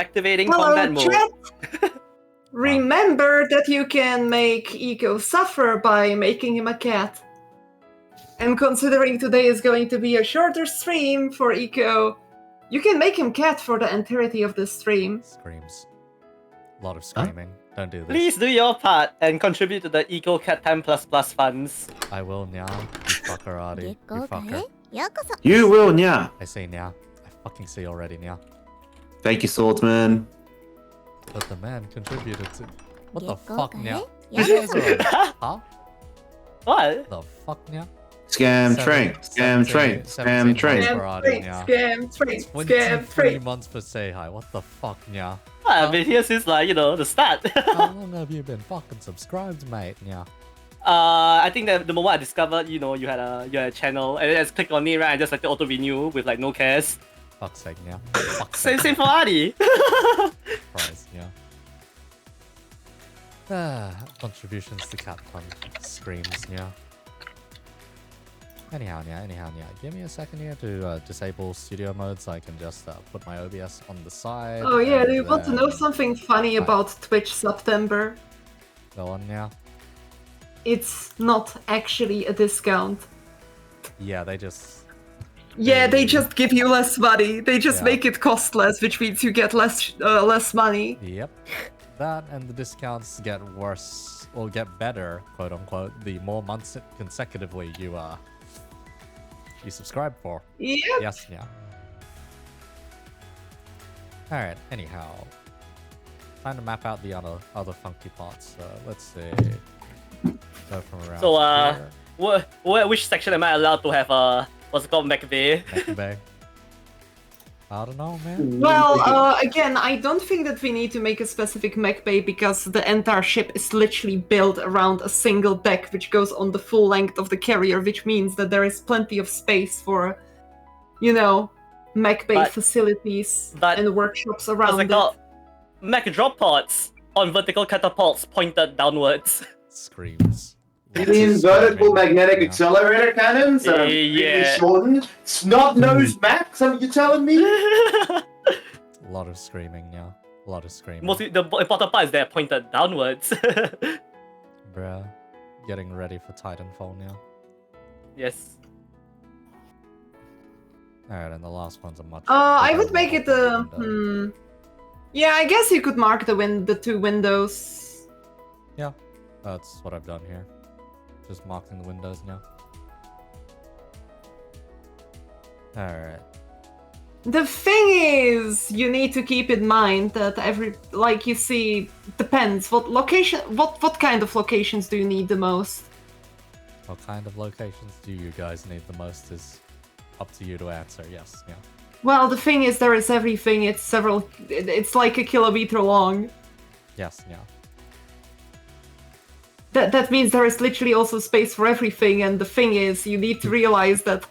Activating Hello, combat mode. chat. Remember that you can make Eco suffer by making him a cat. And considering today is going to be a shorter stream for Eco, you can make him cat for the entirety of the stream. Screams. A lot of screaming. Don't do this. Please do your part and contribute to the Eco Cat Time Plus Plus funds. I will now. You fuckerati. You fucker. You will, yeah. I say now. I fucking see already now. Thank you, Swordsman. But the man contributed to... What the fuck now? Huh? What? The fuck now? Scam train, scam train, scam train. Scam train. 23 months for say hi. What the fuck now? I've been here since, like, the start. How long have you been fucking subscribed, mate? Yeah. I think that the moment I discovered, you had a channel, and then I just click on it, right, and just like the auto renew with like no cares. Fuck's sake, yeah. Same for Adi. Surprise, yeah. Contributions to cat fund screams, yeah. Anyhow, give me a second here to disable studio mode so I can just put my OBS on the side. Oh yeah, do you want to know something funny about Twitch September? Go on, yeah. It's not actually a discount. Yeah, they just... Yeah, they just give you less money. They just make it cost less, which means you get less money. Yep. That and the discounts get worse, or get better, quote unquote, the more months consecutively you subscribe for. Yep. Yes, yeah. Alright, anyhow. Time to map out the other funky parts. Let's see. Go from around So, here. which section am I allowed to have what's it called, McVeigh? McVeigh. I don't know, man. Well, again, I don't think that we need to make a specific mech bay because the entire ship is literally built around a single deck which goes on the full length of the carrier, which means that there is plenty of space for, mech bay facilities and workshops around it. Mech drop pods on vertical catapults pointed downwards. Screams. You mean vertical magnetic accelerator cannons that are really shortened? Snot-nosed Max, are you telling me? A lot of screaming, yeah. A lot of screaming. Mostly, the important part is they're pointed downwards. Bruh. Getting ready for Titanfall now. Yes. Alright, and the last one's a much... I would make it Yeah, I guess you could mark the two windows. Yeah, that's what I've done here. Just marking the windows now. Alright. The thing is, you need to keep in mind that depends. What kind of locations do you need the most? What kind of locations do you guys need the most is up to you to answer, yes, yeah. Well, the thing is, there is everything. It's like a kilometer long. Yes, yeah. That means there is literally also space for everything, and the thing is, you need to realize that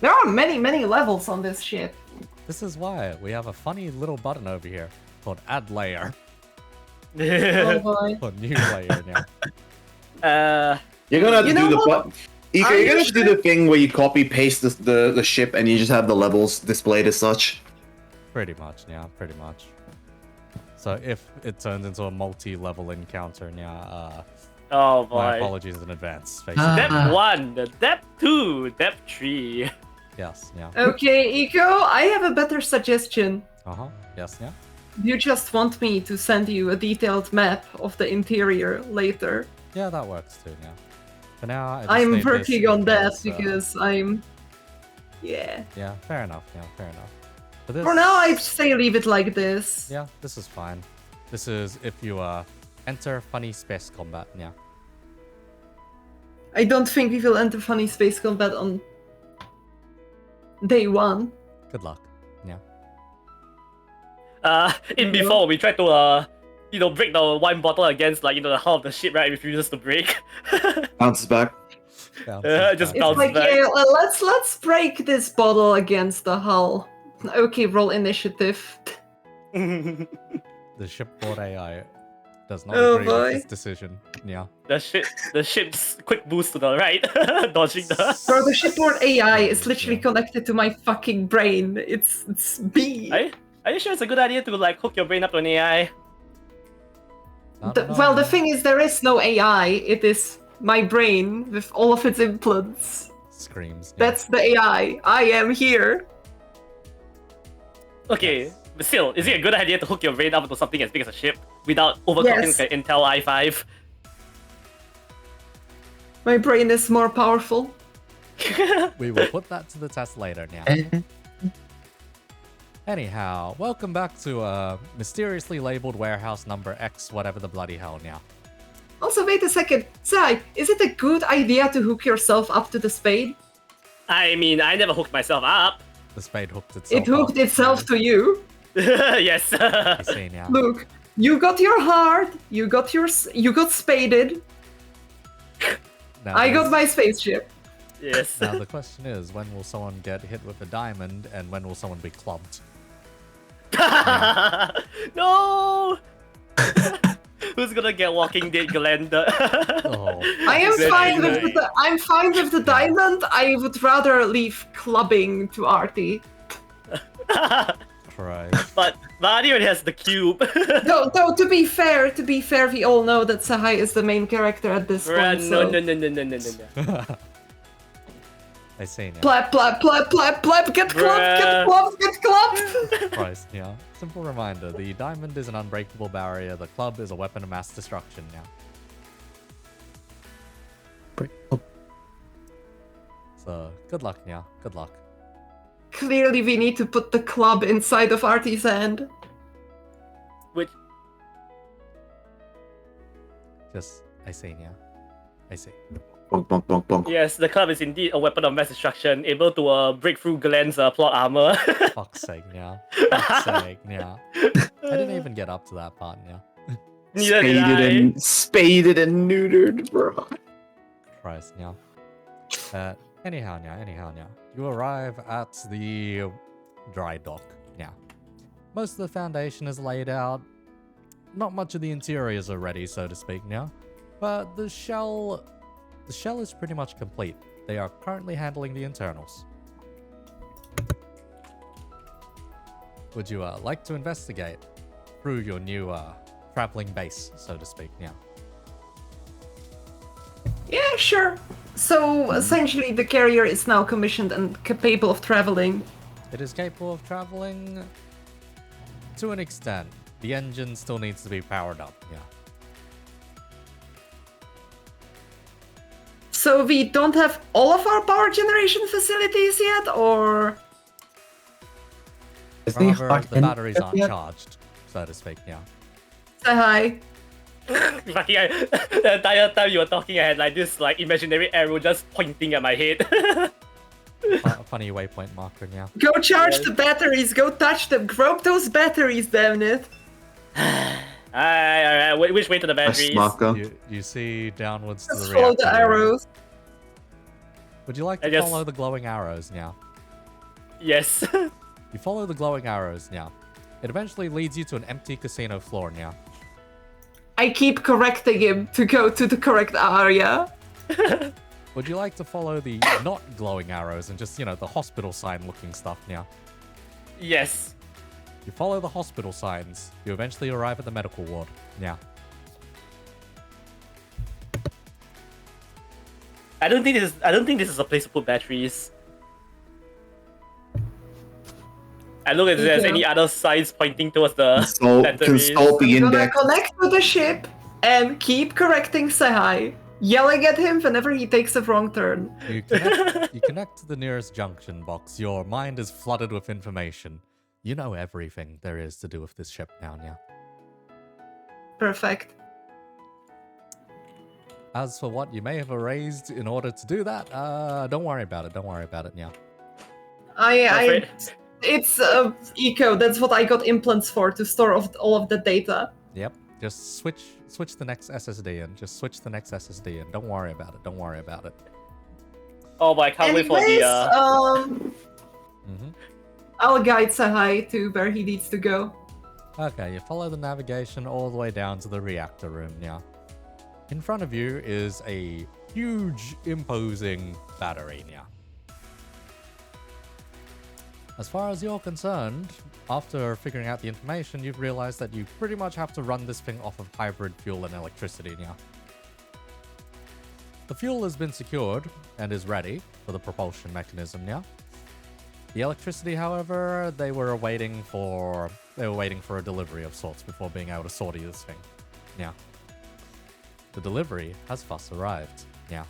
there are many, many levels on this ship. This is why we have a funny little button over here called Add Layer. Oh boy. Or New Layer now. You're gonna have to do the you're gonna have to do the thing where you copy paste the ship and you just have the levels displayed as such. Pretty much, yeah, pretty much. So if it turns into a multi-level encounter now, oh boy. My apologies in advance. Depth 1, Depth 2, Depth 3. Yes, yeah. Okay, Eco, I have a better suggestion. Uh-huh, yes, yeah. You just want me to send you a detailed map of the interior later. Yeah, that works too, yeah. For now, I'm working on that because I'm... Yeah. Yeah, fair enough, yeah, fair enough. For now, I'd say leave it like this. Yeah, this is fine. This is if you enter funny space combat, yeah. I don't think we will enter funny space combat on day 1. Good luck, yeah. Before, we tried to, break the wine bottle against, the hull of the ship, right? It refuses to break. Bounces back. Just bounces back. Yeah, let's break this bottle against the hull. Okay, roll initiative. The shipboard AI does not agree with this decision. Yeah. The ship's quick boost to the right, dodging the. Bro, the shipboard AI is literally connected to my fucking brain. It's B. Are you sure it's a good idea to like hook your brain up to an AI? Well, the thing is, there is no AI. It is my brain with all of its implants. Screams. Yeah. That's the AI. I am here. Okay, Yes. but still, is it a good idea to hook your brain up to something as big as a ship without overclocking Yes. like an Intel i5? My brain is more powerful. We will put that to the test later now. Anyhow, welcome back to mysteriously labeled warehouse number X whatever the bloody hell now. Also, wait a second. Sai, is it a good idea to hook yourself up to the spade? I mean, I never hooked myself up. The spade hooked itself It hooked up. itself to you. Yes. I see now. Look, you got your heart. You got spaded. Now I got there's- my spaceship. Yes. Now the question is, when will someone get hit with a diamond, and when will someone be clubbed? No. Who's gonna get Walking Dead Glenda? Oh, I am Exactly. I'm fine with the diamond. I would rather leave clubbing to Artie. Christ. But Mario has the cube. Though to be fair, we all know that Sahai is the main character at this Bruh, point. no, So. no. I see now. Plap, plap, plap, plap, plap, get clubbed, get Bruh. clubbed, get clubbed! Christ, yeah. Simple reminder, the diamond is an unbreakable barrier, the club is a weapon of mass destruction now. So, good luck now, good luck. Clearly we need to put the club inside of Artie's hand. Which Just, I see now. I see. Bonk, bonk, bonk, bonk. yes, the club is indeed a weapon of mass destruction, able to break through Glenn's plot armor. Fuck's sake now. Fuck's sake now. I didn't even get up to that part now. Neither did I. Spaded and neutered, bro. Christ now. Anyhow now. You arrive at the dry dock now. Most of the foundation is laid out. Not much of the interiors are ready, so to speak now. But the shell is pretty much complete. They are currently handling the internals. Would you like to investigate through your new traveling base, so to speak now? Yeah, sure. So essentially the carrier is now commissioned and capable of traveling. It is capable of traveling to an extent. The engine still needs to be powered up, yeah. So we don't have all of our power generation facilities yet, or... Rather, the batteries aren't charged, so to speak, yeah. Sahai. Fucking, the entire time you were talking, I had like this like imaginary arrow just pointing at my head. Funny waypoint marker, yeah. Go charge Yeah. the batteries, go touch them, grope those batteries, damn it. Alright. Which way to the That's batteries? Marco. You see downwards to Just the follow reactor the room. arrows. Would you like I to guess- follow the glowing arrows now? Yes. You follow the glowing arrows now. It eventually leads you to an empty casino floor now. I keep correcting him to go to the correct area. Would you like to follow the not glowing arrows and just, the hospital sign looking stuff now? Yes. You follow the hospital signs, you eventually arrive at the medical ward. Now, I don't think this is a place to put batteries. I look at if there's Yeah. any other signs pointing towards the Consult, batteries. consult the I'm gonna index. connect to the ship and keep correcting Sahai, yelling at him whenever he takes a wrong turn. you connect to the nearest junction box. Your mind is flooded with information. You know everything there is to do with this ship now. Perfect. As for what you may have erased in order to do that, don't worry about it. Don't worry about it now. It's eco. That's what I got implants for, to store all of the data. Yep. Just switch the next SSD in. Just switch the next SSD in. Don't worry about it. Don't worry about it. Oh, but I can't wait for Anyways, the. I'll guide Sahai to where he needs to go. Okay, you follow the navigation all the way down to the reactor room now. In front of you is a huge, imposing battery now. As far as you're concerned, after figuring out the information, you've realized that you pretty much have to run this thing off of hybrid fuel and electricity now. The fuel has been secured and is ready for the propulsion mechanism now. The electricity, however, they were waiting for a delivery of sorts before being able to sortie this thing. Yeah. The delivery has thus arrived. Yeah.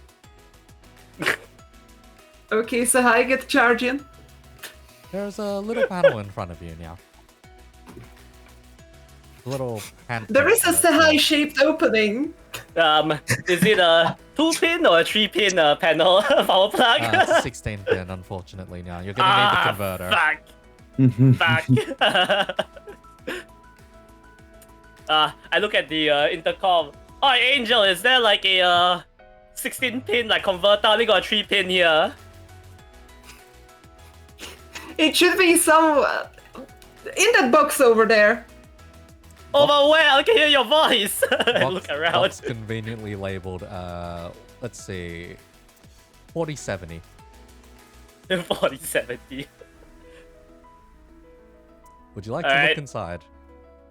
Okay, so I get charging. There's a little panel in front of you now. A little hand. There is a Sahai-shaped opening. Is it a 2-pin or a 3-pin panel power plug? It's a 16-pin, unfortunately. Now you're gonna need the converter. Fuck. I look at the intercom. Oh, Angel, is there like a 16-pin like converter? I only got a 3-pin here. It should be some in that box over there. Over where? I can hear your voice. Look around. Box conveniently labeled. Let's see, 4070. 4070. Would you like to look inside?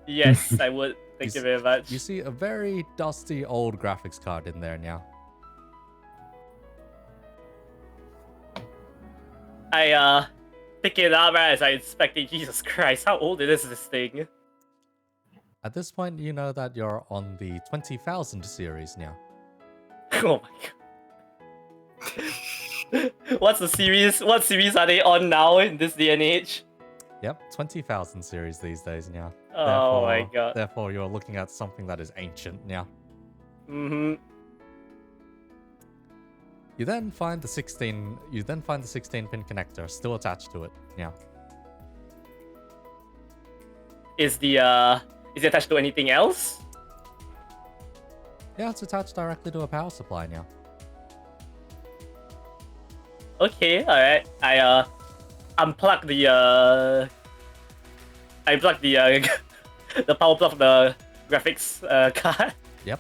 Yes, I would. Thank you very much. You see a very dusty old graphics card in there now. I pick it up as I inspect it. Jesus Christ, how old is this thing? At this point, you know that you're on the 20,000 series now. Oh my god. What's the series? What series are they on now in this day and age? Yep, 20,000 series these days now. Oh my god. Therefore, you're looking at something that is ancient now. Mm-hmm. You then find the 16-pin connector still attached to it. Yeah. Is it attached to anything else? Yeah, it's attached directly to a power supply now. Okay, alright. I unplug the the power plug of the graphics card. Yep.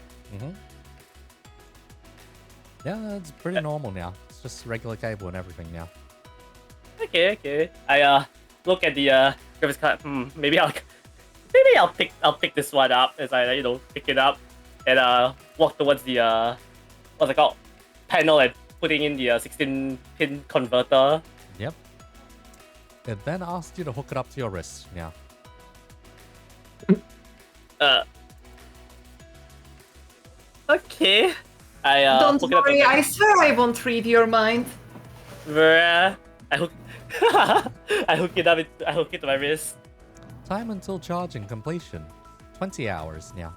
Yeah, it's pretty normal now. It's just regular cable and everything now. Okay. I look at the graphics card. Maybe I'll pick this one up as I pick it up and walk towards the what's it called, panel, and putting in the 16-pin converter. Yep. It then asks you to hook it up to your wrist now. Okay. I Don't hook it up worry, I swear I won't read your mind. I hook it up. I hook it to my wrist. Time until charging completion, 20 hours now.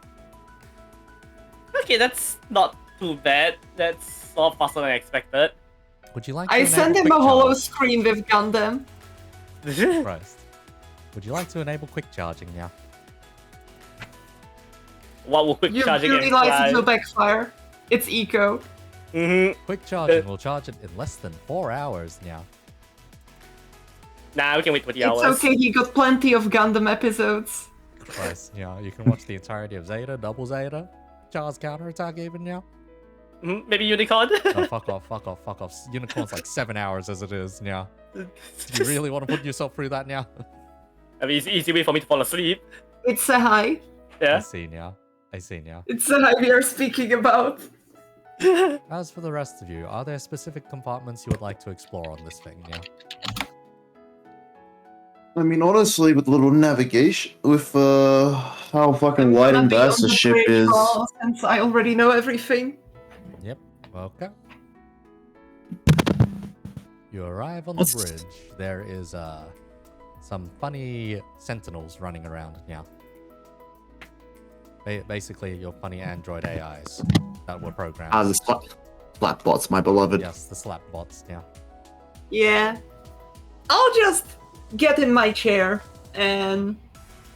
Okay, that's not too bad. That's a lot faster than I expected. Would you like to I enable send him quick a hollow charge? screen with Gundam. Christ. Would you like to enable quick charging now? What will quick You charging realize it will imply? backfire. It's eco. Quick charging will charge it in less than 4 hours now. Nah, we can wait 20 It's hours. okay, he got plenty of Gundam episodes. Christ, yeah, you can watch the entirety of Zeta, Double Zeta, Char's counterattack even now. Maybe Unicorn? Oh, fuck off. Unicorn's like 7 hours as it is now. Do you really want to put yourself through that now? I mean, it's an easy way for me to fall asleep. It's a high. Yeah. I see now. It's a high we are speaking about. As for the rest of you, are there specific compartments you would like to explore on this thing now? I mean, honestly, with the little navigation, with how fucking wide and vast the ship is. Since I already know everything. Yep. Okay. You arrive on the bridge. There is some funny sentinels running around now. Basically, your funny android AIs that were programmed. The slap bots, my beloved. Yes, the slap bots. Yeah. Yeah. I'll just get in my chair and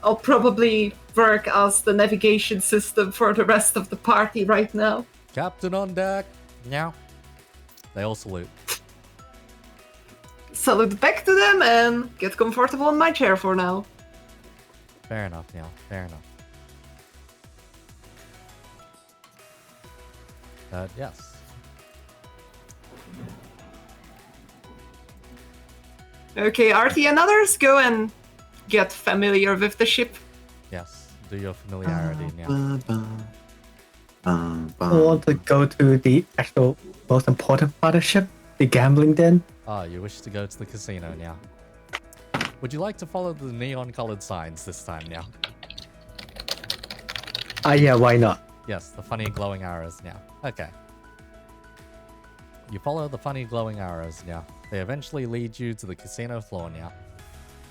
I'll probably work as the navigation system for the rest of the party right now. Captain on deck. Meow. They all salute. Salute back to them and get comfortable in my chair for now. Fair enough, Neil. Fair enough. Yes. Okay, Artie and others, go and get familiar with the ship. Yes, do your familiarity now. I want to go to the actual most important part of the ship, the gambling den. Ah, you wish to go to the casino now. Would you like to follow the neon-colored signs this time now? Yeah, why not? Yes, the funny glowing arrows now. Okay. You follow the funny glowing arrows now. They eventually lead you to the casino floor now.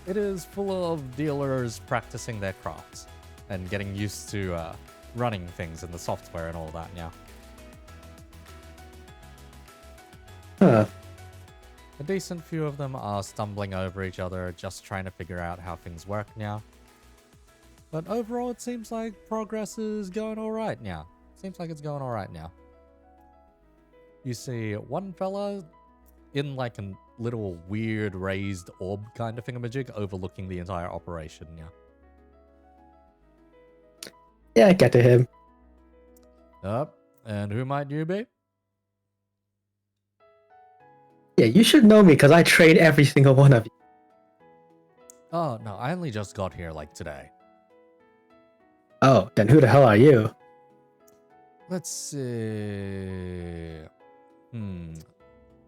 It is full of dealers practicing their crafts and getting used to running things in the software and all that now. Huh. A decent few of them are stumbling over each other, just trying to figure out how things work now. But overall, it seems like progress is going alright now. Seems like it's going alright now. You see one fella in like a little weird raised orb kind of thingamajig overlooking the entire operation now. Yeah, get to him. Yup. And who might you be? Yeah, you should know me because I train every single one of you. Oh, no, I only just got here like today. Oh, then who the hell are you? Let's see.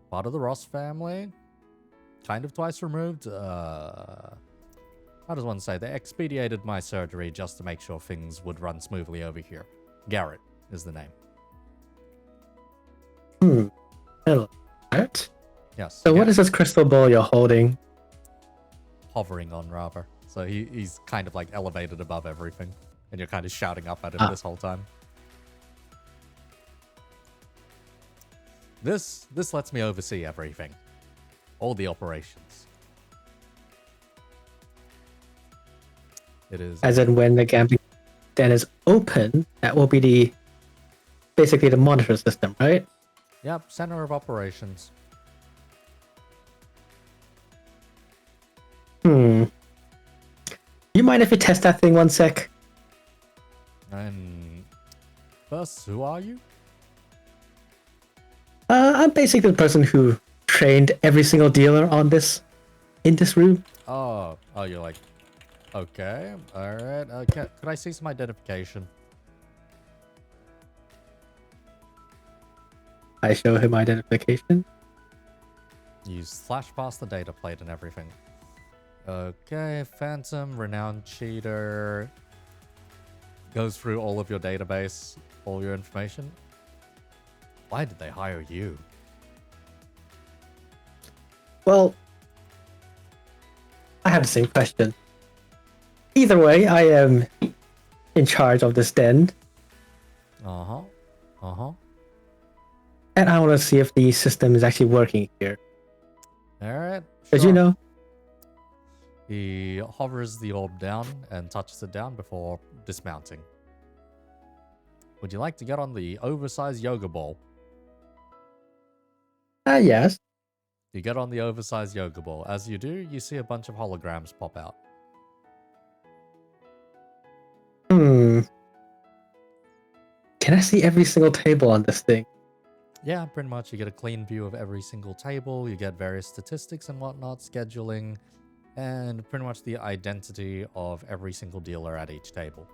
Part of the Ross family. Kind of twice removed. How does one say? They expedited my surgery just to make sure things would run smoothly over here. Garrett is the name. Hello. Right? Yes. So what is this crystal ball you're holding? Hovering on, rather. So he's kind of like elevated above everything. And you're kind of shouting up at him this whole time. This lets me oversee everything. All the operations. It is... As in when the gambling den is open, that will be basically the monitor system, right? Yep, center of operations. You mind if you test that thing one sec? And first, who are you? I'm basically the person who trained every single dealer on this, in this room. Oh, you're like, okay, all right. Okay, could I see some identification? I show him identification. You slash past the data plate and everything. Okay, Phantom, renowned cheater. Goes through all of your database, all your information. Why did they hire you? Well, I have the same question. Either way, I am in charge of this den. Uh-huh. And I want to see if the system is actually working here. Alright, As sure. you know, He hovers the orb down and touches it down before dismounting. Would you like to get on the oversized yoga ball? yes. You get on the oversized yoga ball. As you do, you see a bunch of holograms pop out. Can I see every single table on this thing? Yeah, pretty much. You get a clean view of every single table. You get various statistics and whatnot, scheduling, and pretty much the identity of every single dealer at each table.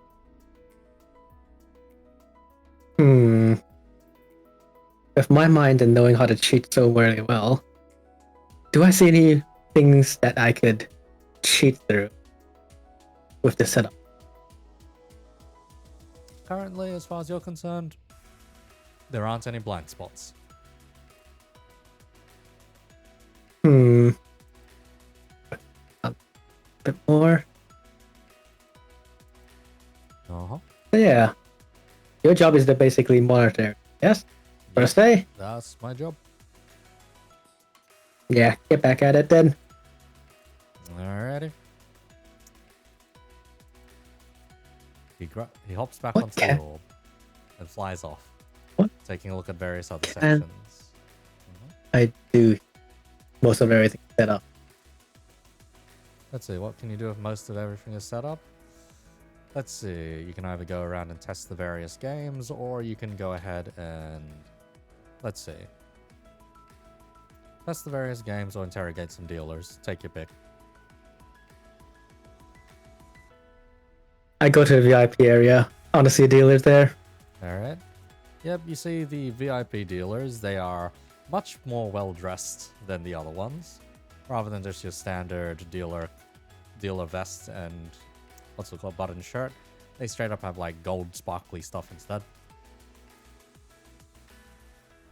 With my mind and knowing how to cheat so very well, do I see any things that I could cheat through with the setup? Currently, as far as you're concerned, there aren't any blind spots. A bit more. Uh-huh. So yeah. Your job is to basically monitor. Yes? First day? That's my job. Yeah, get back at it then. Alrighty. He hops back What onto can- the orb and flies off, What? taking a look at various other Can- sections. I do most of everything set up. Let's see, what can you do if most of everything is set up? Let's see, you can either go around and test the various games, or you can go ahead and... Let's see. Test the various games or interrogate some dealers. Take your pick. I go to the VIP area. I want to see dealers there. Alright. Yep, you see the VIP dealers. They are much more well-dressed than the other ones. Rather than just your standard dealer vest and what's it called, button shirt. They straight up have like gold sparkly stuff instead.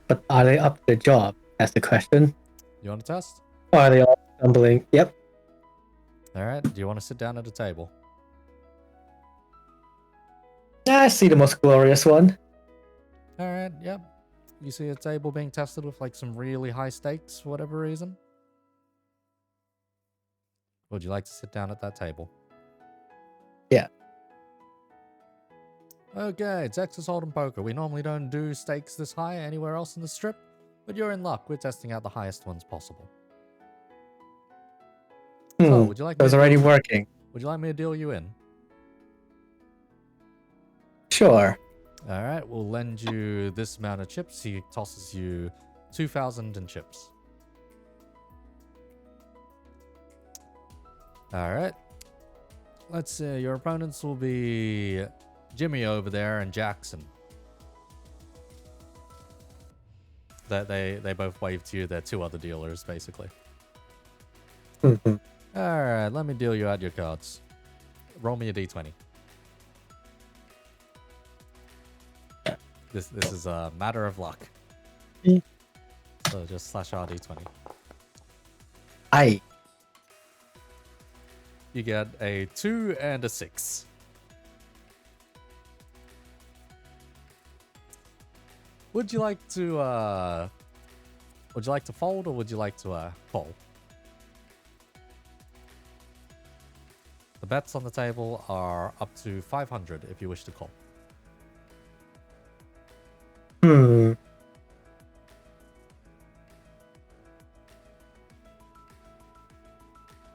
But are they up to the job? That's the question. You want to test? Or are they all stumbling? Yep. Alright, do you want to sit down at a table? I see the most glorious one. Alright, yep. You see a table being tested with like some really high stakes for whatever reason? Would you like to sit down at that table? Yeah. Okay, Texas Hold'em Poker. We normally don't do stakes this high anywhere else in the strip, but you're in luck. We're testing out the highest ones possible. So, would you like it was already working. Would you like me to deal you in? Sure. Alright, we'll lend you this amount of chips. He tosses you 2,000 in chips. Alright. Let's see, your opponents will be Jimmy over there and Jackson. They both wave to you. They're two other dealers, basically. Alright, let me deal you out your cards. Roll me a d20. This is a matter of luck. So just slash R d20. Aye. You get a 2 and a 6. Would you like to fold or would you like to call? The bets on the table are up to 500 if you wish to call.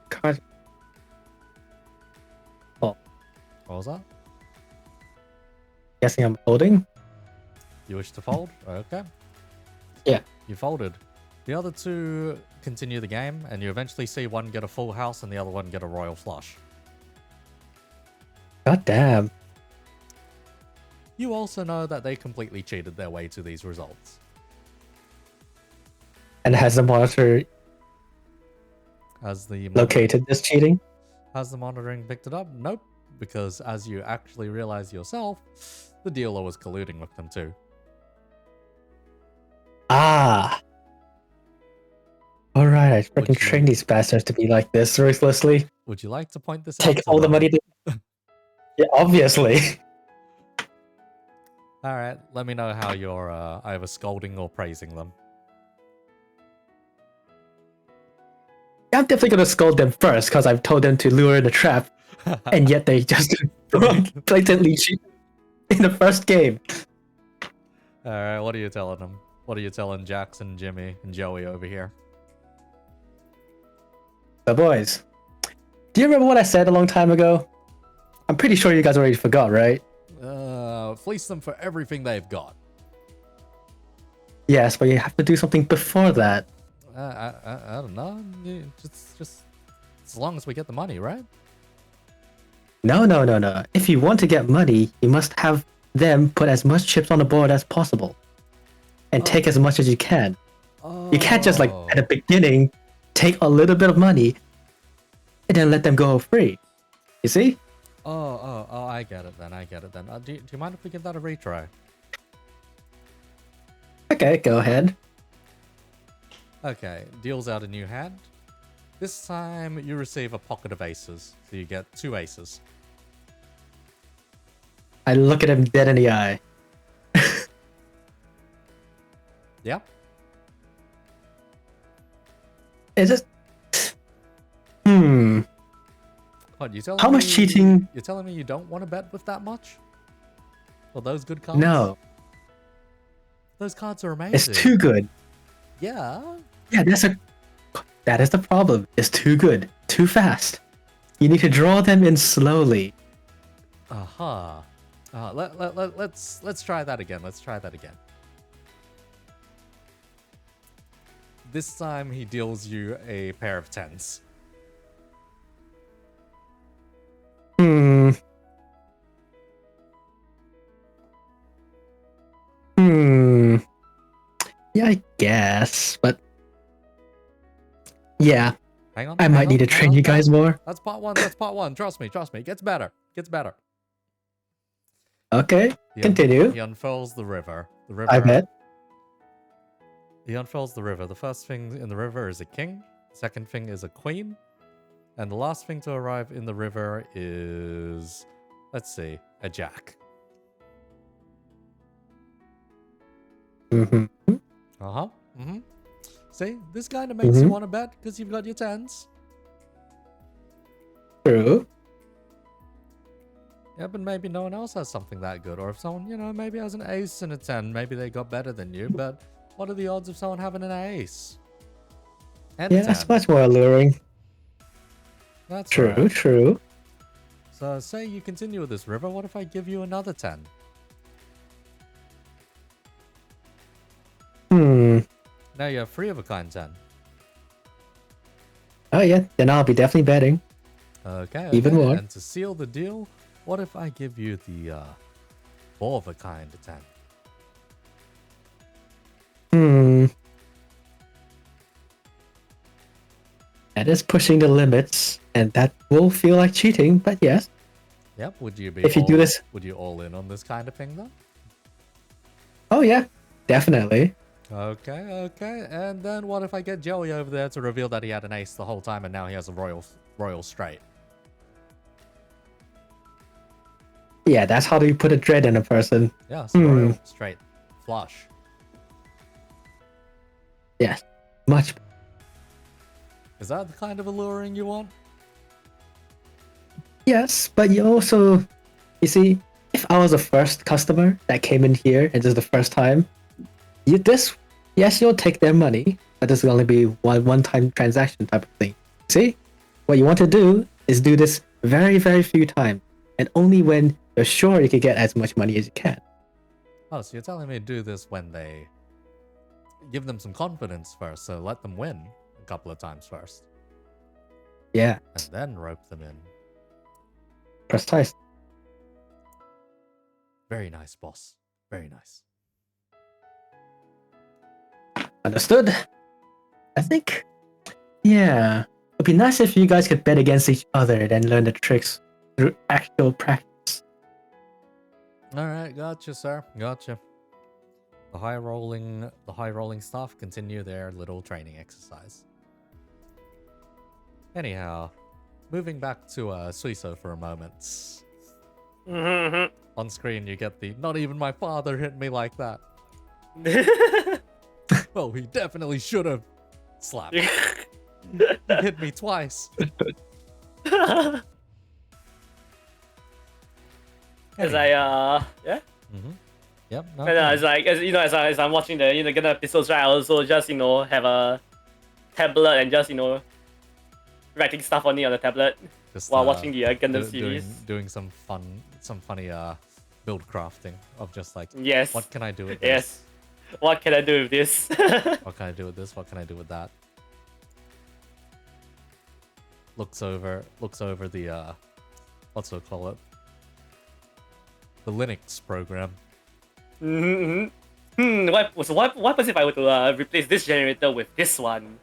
Card. What was that? Guessing I'm holding. You wish to fold? Okay. Yeah. You folded. The other two continue the game, and you eventually see one get a full house and the other one get a royal flush. God damn. You also know that they completely cheated their way to these results. And has the monitor Has located this cheating? Has the monitoring picked it up? Nope. Because as you actually realize yourself, the dealer was colluding with them too. Ah. Alright, I freaking trained these bastards to be like this ruthlessly. Would you like to point this out? Take all the money to... Yeah, obviously. Alright, let me know how you're either scolding or praising them. I'm definitely gonna scold them first because I've told them to lure in the trap, and yet they just blatantly cheat in the first game. Alright, what are you telling them? What are you telling Jackson, Jimmy, and Joey over here? So boys, do you remember what I said a long time ago? I'm pretty sure you guys already forgot, right? Fleece them for everything they've got. Yes, but you have to do something before that. I don't know. Just as long as we get the money, right? No. If you want to get money, you must have them put as much chips on the board as possible. And take as much as you can. You can't just like at the beginning take a little bit of money and then let them go free. You see? Oh, I get it then. Do you mind if we give that a retry? Okay, go ahead. Okay, deals out a new hand. This time you receive a pocket of aces, so you get 2 aces. I look at him dead in the eye. Yeah? Is it? What, you telling How much cheating? You're telling me you don't want to bet with that much? For those good cards? No. Those cards are amazing. It's too good. Yeah? Yeah, that is the problem. It's too good. Too fast. You need to draw them in slowly. Aha. Let's try that again. this time he deals you a pair of 10s. Hmm. Yeah, I guess, but yeah, Hang on. I might need to train you guys more. That's part one. That's part one. Trust me. It gets better. Okay, continue. He unfurls the river. I bet. He unfurls the river. The first thing in the river is a king. The second thing is a queen. And the last thing to arrive in the river is, let's see, a jack. Mm-hmm. Uh-huh. Mm-hmm. See, this kind of makes you want to bet because you've got your 10s. True. Yeah, but maybe no one else has something that good. Or if someone, maybe has an ace and a 10, maybe they got better than you. But what are the odds of someone having an ace? And Yeah, that's much more alluring. That's true, right. true. So say you continue with this river, what if I give you another 10? Now you have 3 of a kind 10. Oh yeah, then I'll be definitely betting. Okay. Even more. And to seal the deal, what if I give you the 4 of a kind 10? That is pushing the limits, and that will feel like cheating, but yes. Yep, would you be if you do this? Would you all in on this kind of thing though? Oh yeah, definitely. Okay. And then what if I get Joey over there to reveal that he had an ace the whole time and now he has a royal straight? Yeah, that's how you put a dread in a person. Yeah, it's royal straight flush. Yes, much. Is that the kind of alluring you want? Yes, but you see, if I was the first customer that came in here and this is the first time, you'll take their money, but this will only be one-time transaction type of thing. See, what you want to do is do this very, very few times, and only when you're sure you can get as much money as you can. Oh, so you're telling me to do this when they give them some confidence first, so let them win a couple of times first. Yeah. And then rope them in. Precise. Very nice, boss. Very nice. Understood. I think, yeah, it'd be nice if you guys could bet against each other and then learn the tricks through actual practice. All right, gotcha, sir. Gotcha. The high rolling staff continue their little training exercise. Anyhow, moving back to Suiso for a moment. On screen, you get the "not even my father hit me like that." Well, he definitely should have. Slap. He hit me twice. As I yeah. Yep. No, And as I'm watching the Gundam episodes, right, I also just have a tablet and just writing stuff on it on the tablet just, while watching the Gundam series. Doing some funny build crafting of just like, yes, what can I do with this? Yes, what can I do with this? What can I do with this? What can I do with that? Looks over the what's it call it? The Linux program. What happens if I were to replace this generator with this one?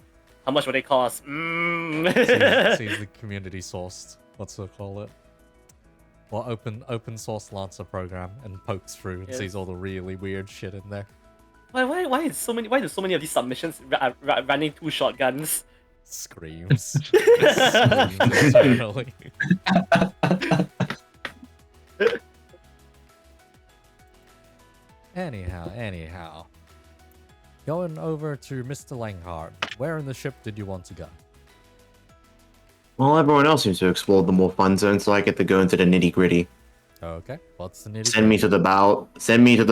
How much would it cost? Sees the community sourced. What's it call it? Or open source Lancer program and pokes through and sees all the really weird shit in there. Why do so many of these submissions running 2 shotguns? Screams. Screams internally. Anyhow. Going over to Mr. Langhart. Where in the ship did you want to go? Well, everyone else seems to explore the more fun zone, so I get to go into the nitty gritty. Okay, what's the nitty? Send me to the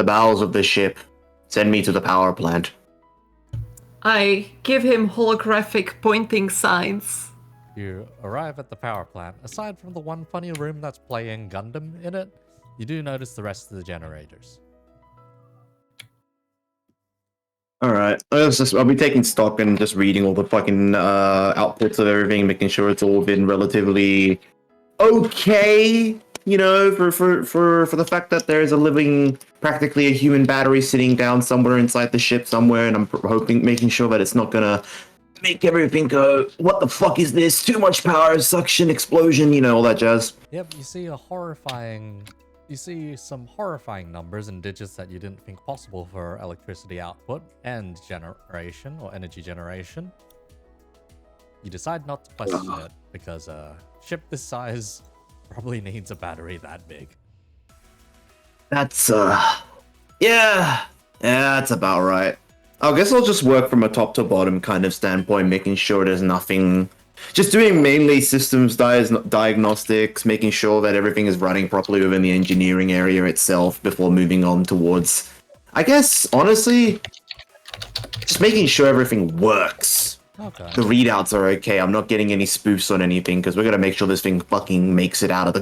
bowels of the ship. Send me to the power plant. I give him holographic pointing signs. You arrive at the power plant. Aside from the one funny room that's playing Gundam in it, you do notice the rest of the generators. Alright. I'll be taking stock and just reading all the fucking outputs of everything, making sure it's all been relatively okay. You know, for the fact that there's a living, practically a human battery sitting down somewhere inside the ship somewhere, and I'm making sure that it's not gonna make everything go, what the fuck is this? Too much power, suction, explosion, you know, all that jazz. Yep, you see some horrifying numbers and digits that you didn't think possible for electricity output and generation or energy generation. You decide not to question it because a ship this size probably needs a battery that big. That's yeah, that's about right. I guess I'll just work from a top to bottom kind of standpoint, making sure there's nothing. Just doing mainly systems diagnostics, making sure that everything is running properly within the engineering area itself before moving on towards, I guess, honestly, just making sure everything works. Okay. The readouts are okay. I'm not getting any spoofs on anything because we're gonna make sure this thing fucking makes it out of the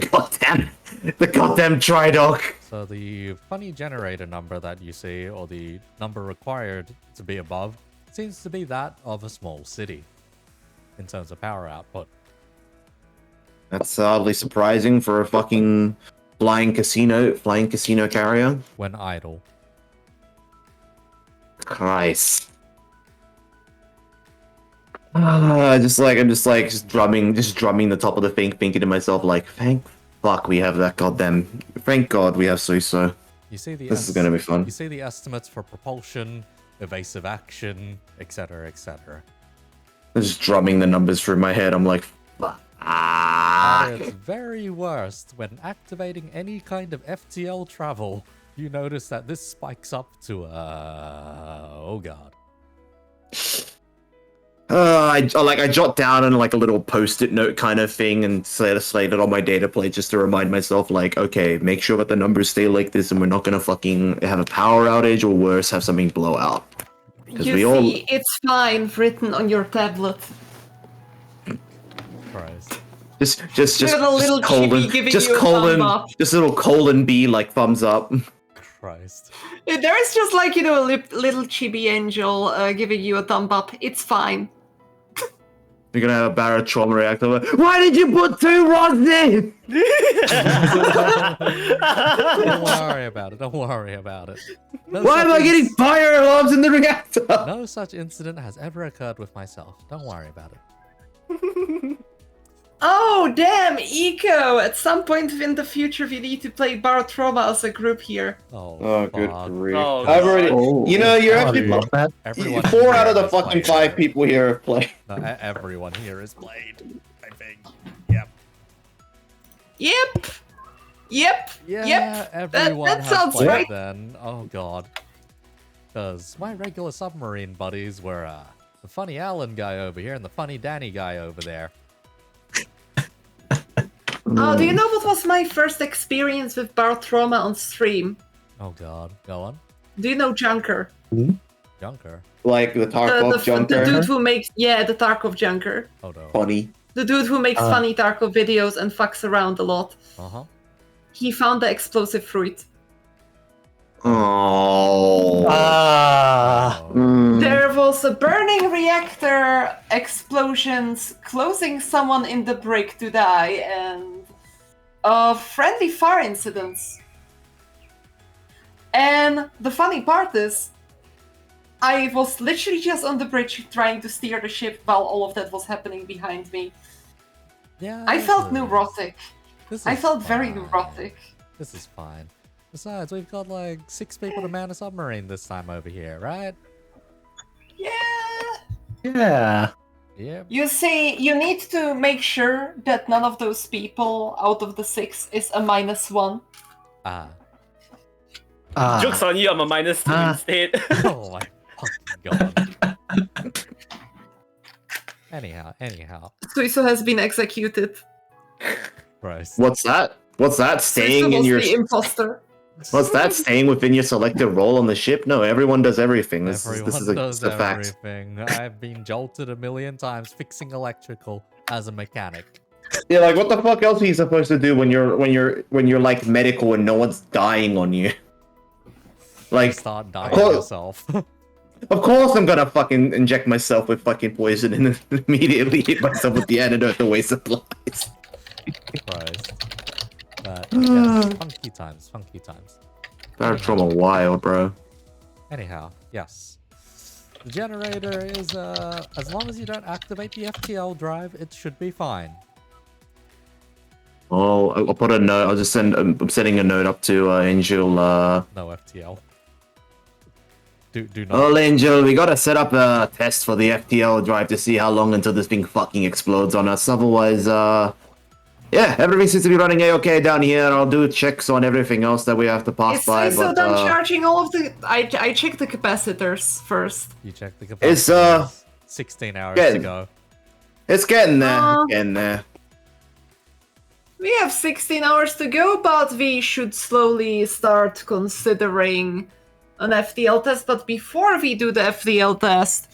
goddamn tri-dock. So the funny generator number that you see, or the number required to be above, seems to be that of a small city in terms of power output. That's oddly surprising for a fucking flying casino carrier. When idle. Christ. I'm just drumming the top of the thing, thinking to myself like, thank fuck we have that goddamn. Thank God we have Suiso. You see the This is gonna be fun. You see the estimates for propulsion, evasive action, etc., etc. I'm just drumming the numbers through my head. I'm like, fuck. At its very worst, when activating any kind of FTL travel, you notice that this spikes up to oh god. I jot down on like a little post-it note kind of thing and slate it on my data plate just to remind myself, like, okay, make sure that the numbers stay like this and we're not gonna fucking have a power outage or worse, have something blow out. It's fine written on your tablet. Christ. Just a little colon, giving just you a colon, thumb up. just a little colon B like thumbs up. Christ. There is just like, a little chibi angel giving you a thumb up. It's fine. You're gonna have a barotrauma reactor. Why did you put 2 rods in? Don't worry about it. Don't worry about it. Why am I getting fire alarms in the reactor? No such incident has ever occurred with myself. Don't worry about it. Oh, damn, Eco! At some point in the future, we need to play Bar Trauma as a group here. Oh, good fuck. grief. Oh, I've already, Oh, you're I actually love that. Everyone 4 out of the has fucking played. 5 people here have played. No, everyone here is played, I think. Yep. Yep! Yeah, Yep! everyone that has sounds played right. then. Oh god. Because my regular submarine buddies were the funny Alan guy over here and the funny Danny guy over there. Oh, do you know what was my first experience with Bar Trauma on stream? Oh god. Go on. Do you know Junker? Junker. Like the Tarkov The Junker. dude who makes, the Tarkov Junker. Oh no. Funny. The dude who makes funny Tarkov videos and fucks around a lot. Uh-huh. He found the explosive fruit. Oh. Ah. Oh. There was a burning reactor, explosions, closing someone in the brick to die, and friendly fire incidents. And the funny part is, I was literally just on the bridge trying to steer the ship while all of that was happening behind me. Yeah. I felt this is- neurotic. this I is felt very fine. neurotic. This is fine. Besides, we've got like 6 people to man a submarine this time over here, right? Yeah. Yeah. Yep. You see, you need to make sure that none of those people out of the 6 is a -1. Ah. Joke's on you, I'm a -2 instead. Oh my fucking god. Anyhow. Suiso has been executed. Christ. What's that? What's that? Staying Suiso in was your. the imposter. What's that? Staying within your selected role on the ship? No, everyone does everything. This Everyone is a does fact. everything. I've been jolted a million times fixing electrical as a mechanic. Yeah, like what the fuck else are you supposed to do when you're like medical and no one's dying on you? You Like start dying Well- yourself. Of course I'm gonna fucking inject myself with fucking poison and immediately hit myself with the antidote to waste supplies. Christ. But yes, funky times, funky times. That's from a while, bro. Anyhow, yes. The generator is, as long as you don't activate the FTL drive, it should be fine. Oh, I'll put a note. I'll just send. I'm sending a note up to Angel. No FTL. Do not. Oh, Angel, we gotta set up a test for the FTL drive to see how long until this thing fucking explodes on us. Otherwise, yeah, everything seems to be running a-okay down here. I'll do checks on everything else that we have to pass Is by. so But done charging all of the... I checked the capacitors first. You check the It's, capacity. 16 hours to good. go. it's getting there. Getting there. We have 16 hours to go, but we should slowly start considering an FTL test. But before we do the FTL test,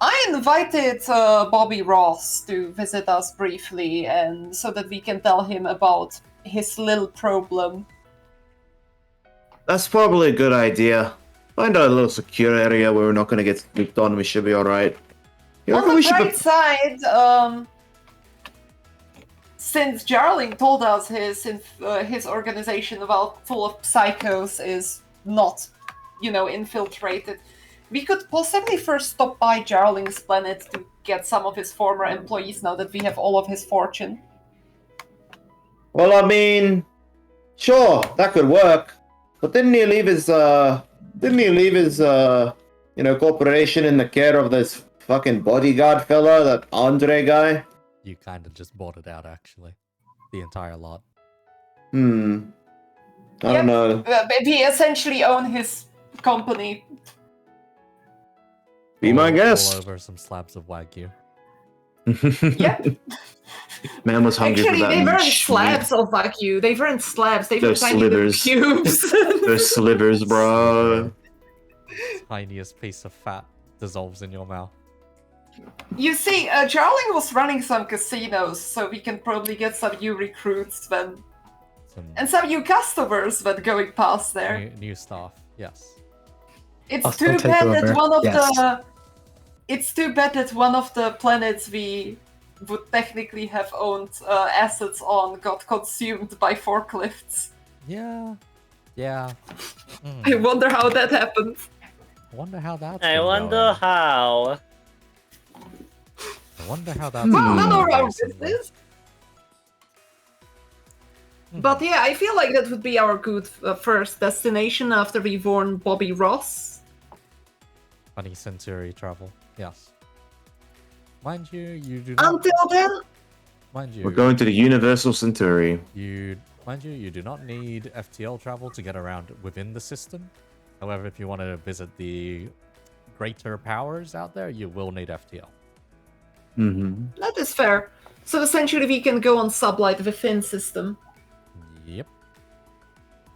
I invited Bobby Ross to visit us briefly, and so that we can tell him about his little problem. That's probably a good idea. Find a little secure area where we're not gonna get snooped on. We should be all right. You On reckon the we should bright side, since Jarling told us his organization, well, full of psychos, is not, infiltrated, we could possibly first stop by Jarling's planet to get some of his former employees now that we have all of his fortune. Well, I mean, sure, that could work. But didn't he leave his corporation in the care of this fucking bodyguard fella, that Andre guy? You kind of just bought it out, actually. The entire lot. I don't know. He essentially owned his company. Be my All guest. over some slabs of Wagyu. Yep. Man was hungry Actually, for that. they weren't meat. slabs of Wagyu. They weren't slabs. They were They're tiny little slivers. cubes. They're slivers, bro. Tiniest piece of fat dissolves in your mouth. You see, Jarling was running some casinos, so we can probably get some new recruits and some new customers when going past there. New staff, yes. It's I'll too take bad that over. one of Yes. It's too bad that one of the planets we would technically have owned assets on got consumed by forklifts. Yeah. Yeah. I wonder how that happened. Wonder how that's I been wonder going. how. I wonder how that's Well, been none going of our recently. business. But yeah, I feel like that would be our good first destination after we warn Bobby Ross. Funny Centauri travel, yes. Mind you, you do not. Until then, Mind you, We're going to the Universal Centauri. you do not need FTL travel to get around within the system. However, if you want to visit the greater powers out there, you will need FTL. that is fair. So essentially we can go on sublight within system. Yep.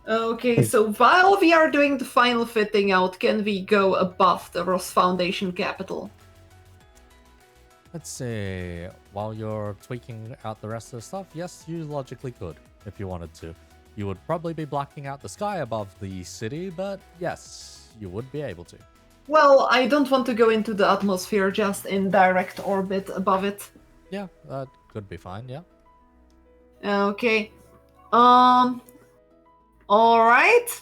Okay, so while we are doing the final fitting out, can we go above the Ross Foundation capital? Let's see. While you're tweaking out the rest of the stuff, yes, you logically could, if you wanted to. You would probably be blocking out the sky above the city, but yes, you would be able to. Well, I don't want to go into the atmosphere, just in direct orbit above it. Yeah, that could be fine, yeah. Okay. Alright.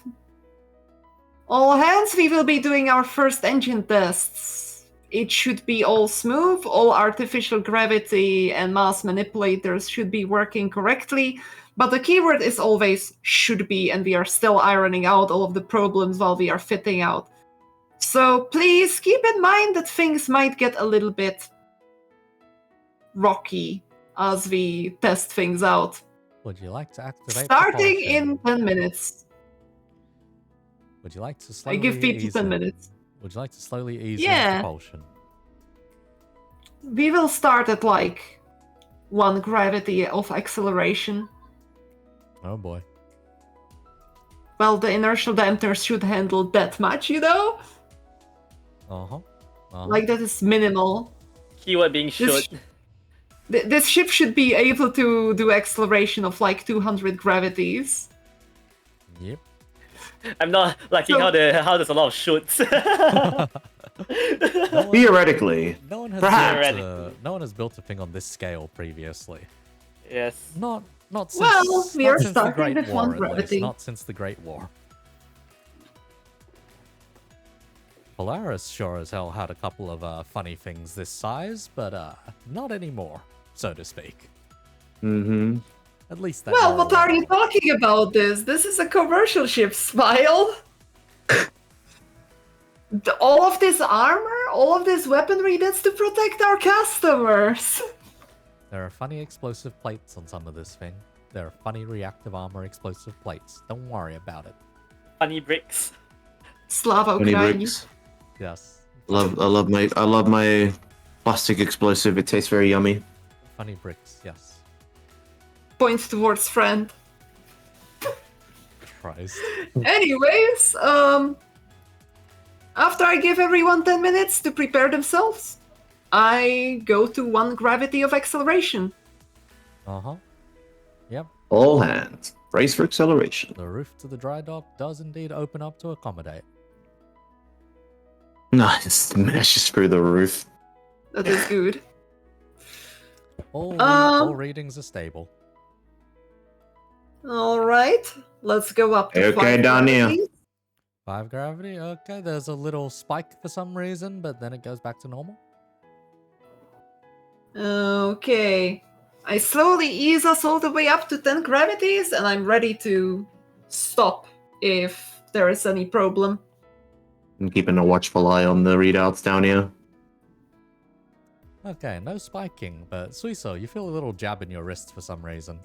All hands, we will be doing our first engine tests. It should be all smooth, all artificial gravity and mass manipulators should be working correctly, but the keyword is always should be, and we are still ironing out all of the problems while we are fitting out. So please keep in mind that things might get a little bit rocky as we test things out. Would you like to activate Starting propulsion? in 10 minutes. Would you like to I slowly give people ease 10 in? minutes. Would you like to slowly ease Yeah. in propulsion? We will start at like 1 gravity of acceleration. Oh boy. Well, the inertial dampers should handle that much, Uh-huh. Like, that is minimal. Keyword being This- should. This ship should be able to do acceleration of like 200 gravities. Yep. I'm not liking So- how there's a lot of shoots. No one, Theoretically. no one has Perhaps. built a thing on this scale previously. Yes. Not since, Well, we not are since the starting Great with one War, at least. gravity. Not since the Great War. Polaris sure as hell had a couple of funny things this size, but not anymore, so to speak. Mm-hmm. At least that. Well, you're what aware are you of. talking about this? This is a commercial ship, Smile. All of this armor, all of this weaponry, that's to protect our customers. There are funny explosive plates on some of this thing. There are funny reactive armor explosive plates. Don't worry about it. Funny bricks. Slava Funny Ukraini. bricks. Yes. I love my plastic explosive. It tastes very yummy. Funny bricks, yes. Points towards friend. Christ. Anyways, after I give everyone 10 minutes to prepare themselves, I go to 1 gravity of acceleration. Uh-huh. Yep. All hands. Brace for acceleration. The roof to the dry dock does indeed open up to accommodate. Nah, just smashes through the roof. That is good. All Um, readings are stable. Alright, let's go up to Okay, 5 down here. gravities. 5 gravity, okay, there's a little spike for some reason, but then it goes back to normal. Okay. I slowly ease us all the way up to 10 gravities, and I'm ready to stop if there is any problem. I'm keeping a watchful eye on the readouts down here. Okay, no spiking, but Suiso, you feel a little jab in your wrist for some reason.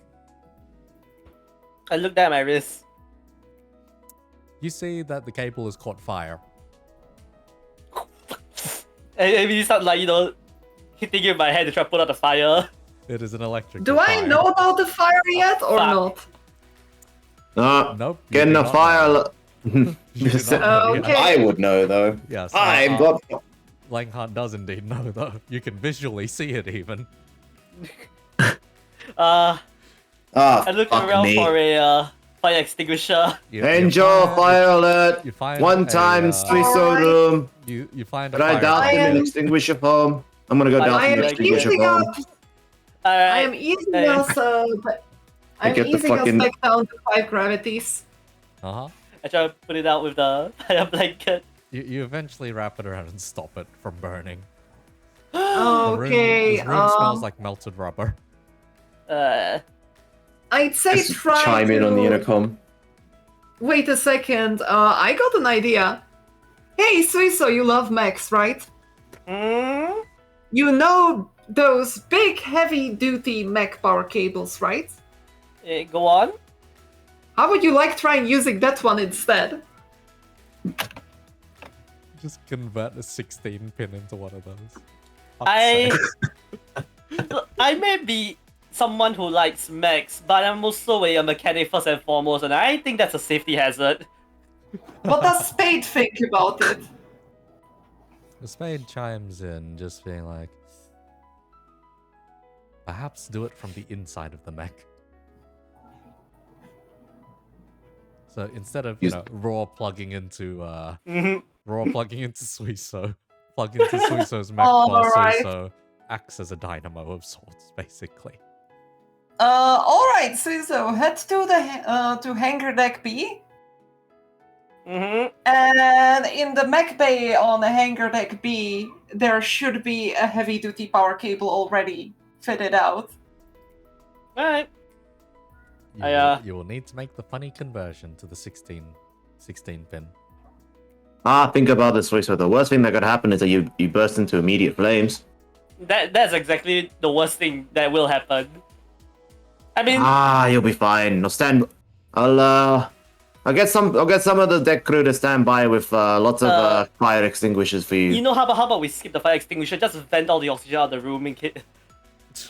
I looked at my wrist. You see that the cable has caught fire. And it sounds like, hitting you in my head to try to put out the fire. It is an electric. Do I know about the fire yet or Fuck. not? Nope. you Getting do a not fire. know. You do not know yet. Okay. I would know though. Yes. I've got. Langhunt does indeed know, though. You can visually see it even. I Ah, looked fuck around me. for a fire extinguisher. Angel, fire alert. You find One a, time, Suiso Alright. room. You find a But I fire doubt I them am- an extinguisher home. I'm gonna go I down I to am the extinguisher easing home. up. I am Alright. easing Hey. us. I'm get the easing fucking- us back down to 5 gravities. Uh-huh. I try to put it out with the fire blanket. You eventually wrap it around and stop it from burning. The Okay. room smells like melted rubber. I'd say Just try chime in to... on the intercom. Wait a second. I got an idea. Hey, Suiso, you love mechs, right? Mm? You know those big, heavy-duty mech power cables, right? Go on. How would you like trying using that one instead? Just convert a 16 pin into one of those. Fuck's I sake. I may be someone who likes mechs, but I'm also a mechanic first and foremost, and I think that's a safety hazard. What does Spade think about it? The spade chimes in, just being like, perhaps do it from the inside of the mech. So instead of, raw plugging into Suiso, plug into Suiso's mech while Alright. Suiso acts as a dynamo of sorts, basically. Alright, Suiso, head to the to hangar deck B. Mm-hmm. And in the mech bay on the hangar deck B, there should be a heavy-duty power cable already fitted out. Alright. You will need to make the funny conversion to the 16 pin. Think about this, Suiso. The worst thing that could happen is that you burst into immediate flames. That's exactly the worst thing that will happen. I mean, You'll be fine. I'll get some of the deck crew to stand by with lots of fire extinguishers for you. how about we skip the fire extinguisher, just vent all the oxygen out of the room in case.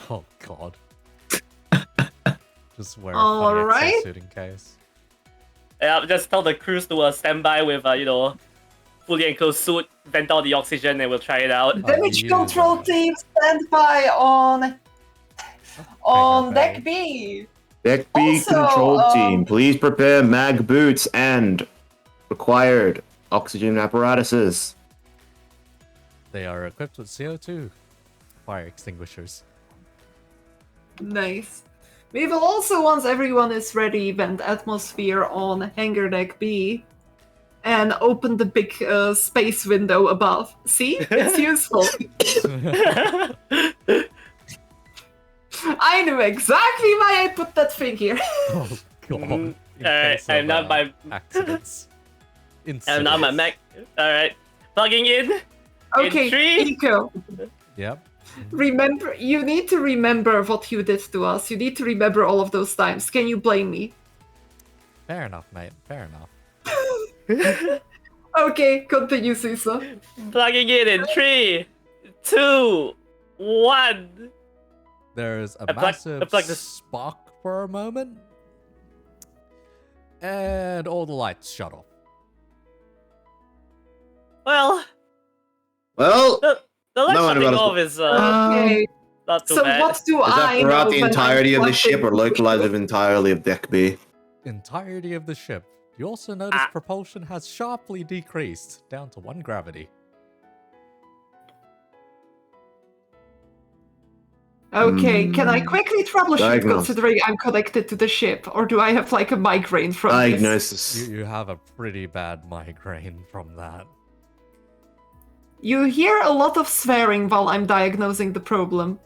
Oh god. Just wear a Alright. funny exosuit in case. Yeah, just tell the crews to stand by with fully enclosed suit, vent out the oxygen, and we'll try it out. Damage you- control team, stand by on Okay. deck B. Deck B Also, control team, please prepare mag boots and Required oxygen apparatuses. They are equipped with CO2 fire extinguishers. Nice. We will also, once everyone is ready, vent atmosphere on hangar deck B and open the big space window above. See? It's useful. I knew exactly why I put that thing here. Oh god. Mhm. In Alright, case I'm of, not by- accidents. And now my Incidents. Mac. Alright. Plugging in. Okay, three? Eco, Yep. remember, you need to remember what you did to us. You need to remember all of those times. Can you blame me? Fair enough, mate. Fair enough. Okay, continue, Susa. Plugging in 3, 2, 1. There's a I plug- massive I plug this- spark for a moment. And all the lights shut off. Well, Well, the light No one shutting about- off is Okay, not too so bad. what do is that I know throughout the when I'm entirety of the ship or plugged in? localized entirely of deck B? Entirety of the ship. You also notice Ah. propulsion has sharply decreased down to 1 gravity. Okay, can I quickly troubleshoot Diagnose. considering I'm connected to the ship, or do I have like a migraine from this? Diagnosis. You have a pretty bad migraine from that. You hear a lot of swearing while I'm diagnosing the problem.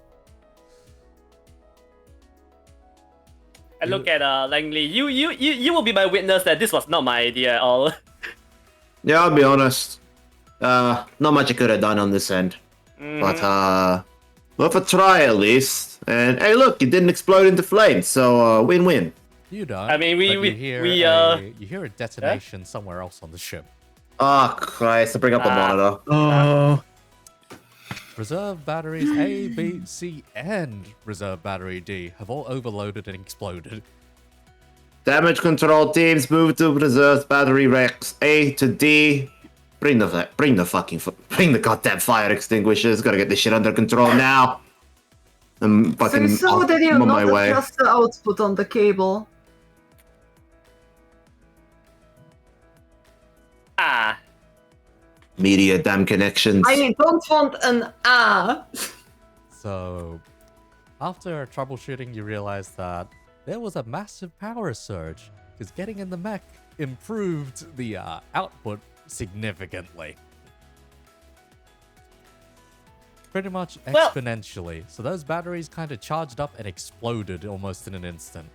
I look at Langley. You will be my witness that this was not my idea at all. Yeah, I'll be honest. Not much I could have done on this end. Mhm. But worth a try at least. And hey, look, it didn't explode into flames, so win-win. You don't. I mean, but you hear a detonation somewhere else on the ship. Oh Christ! I bring up the Ah. monitor. Oh, Reserve batteries A, B, C, and reserve battery D have all overloaded and exploded. Damage control teams move to reserve battery racks A to D. Bring the goddamn fire extinguishers. Gotta get this shit under control now. I'm fucking So did you I'm on my not way. adjust the output on the cable? Ah, Media damn connections. I don't want an So, after troubleshooting, you realize that there was a massive power surge, because getting in the mech improved the output significantly. Pretty much Well- exponentially. So those batteries kind of charged up and exploded almost in an instant.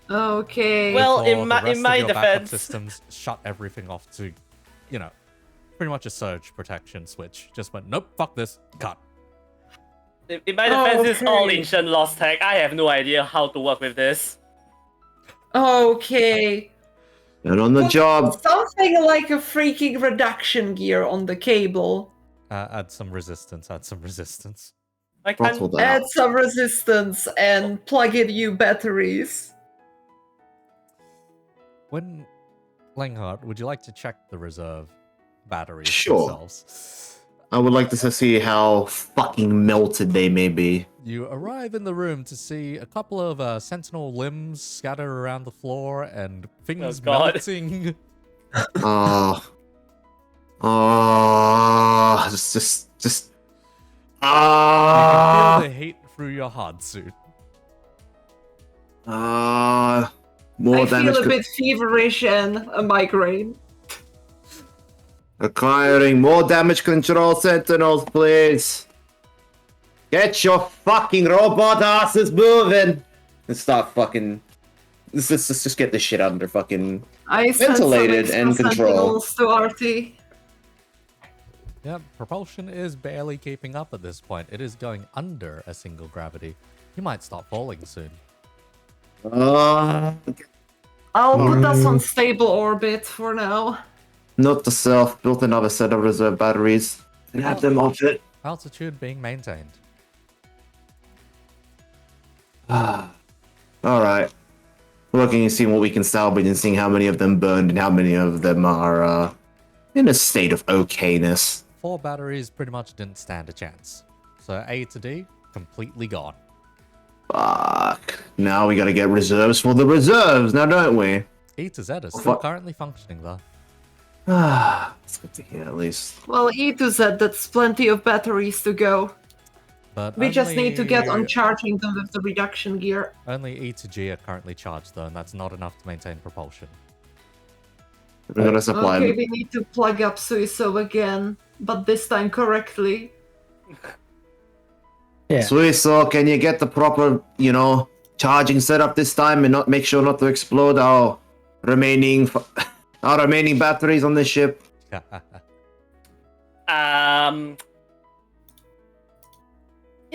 Okay. Well, Before in the my- rest in my of your backup defense- systems shut everything off to, you know, pretty much a surge protection switch. Just went, nope, fuck this, cut. in my defense, this is all Okay. ancient lost tech. I have no idea how to work with this. Okay. And on the Put job. Something like a freaking reduction gear on the cable. Add some resistance, add some resistance. I can't. Throttle that. Add some resistance and plug in new batteries. When Langhart, would you like to check the reserve batteries Sure. themselves? I would like to see how fucking melted they may be. You arrive in the room to see a couple of sentinel limbs scattered around the floor and things God. melting. Oh. Just. You Ah. can feel the heat through your hard suit. More I damage. feel a bit feverish and a migraine. Acquiring more damage control sentinels, please. Get your fucking robot asses moving. Let's start fucking. Let's just get this shit under fucking. I sent Ventilated some and extra control. sentinels to Artie. Yeah, propulsion is barely keeping up at this point. It is going under a single gravity. You might start falling soon. I'll put us on stable orbit for now. Note to self: built another set of reserve batteries and have them off it. Altitude being maintained. All right. Looking and seeing what we can salvage and seeing how many of them burned and how many of them are in a state of okayness. 4 batteries pretty much didn't stand a chance. So A to D, completely gone. Fuck. Now we gotta get reserves for the reserves, now don't we? E to Z is still What? currently functioning though. That's good to hear at least. Well, E to Z, that's plenty of batteries to go. But We just need to get on only- charging them with the reduction gear. Only E to G are currently charged though, and that's not enough to maintain propulsion. We're gonna supply Okay, we need to plug up Suiso again, but this time correctly. Yeah. Suiso, can you get the proper, charging setup this time and not make sure not to explode our remaining batteries on this ship? You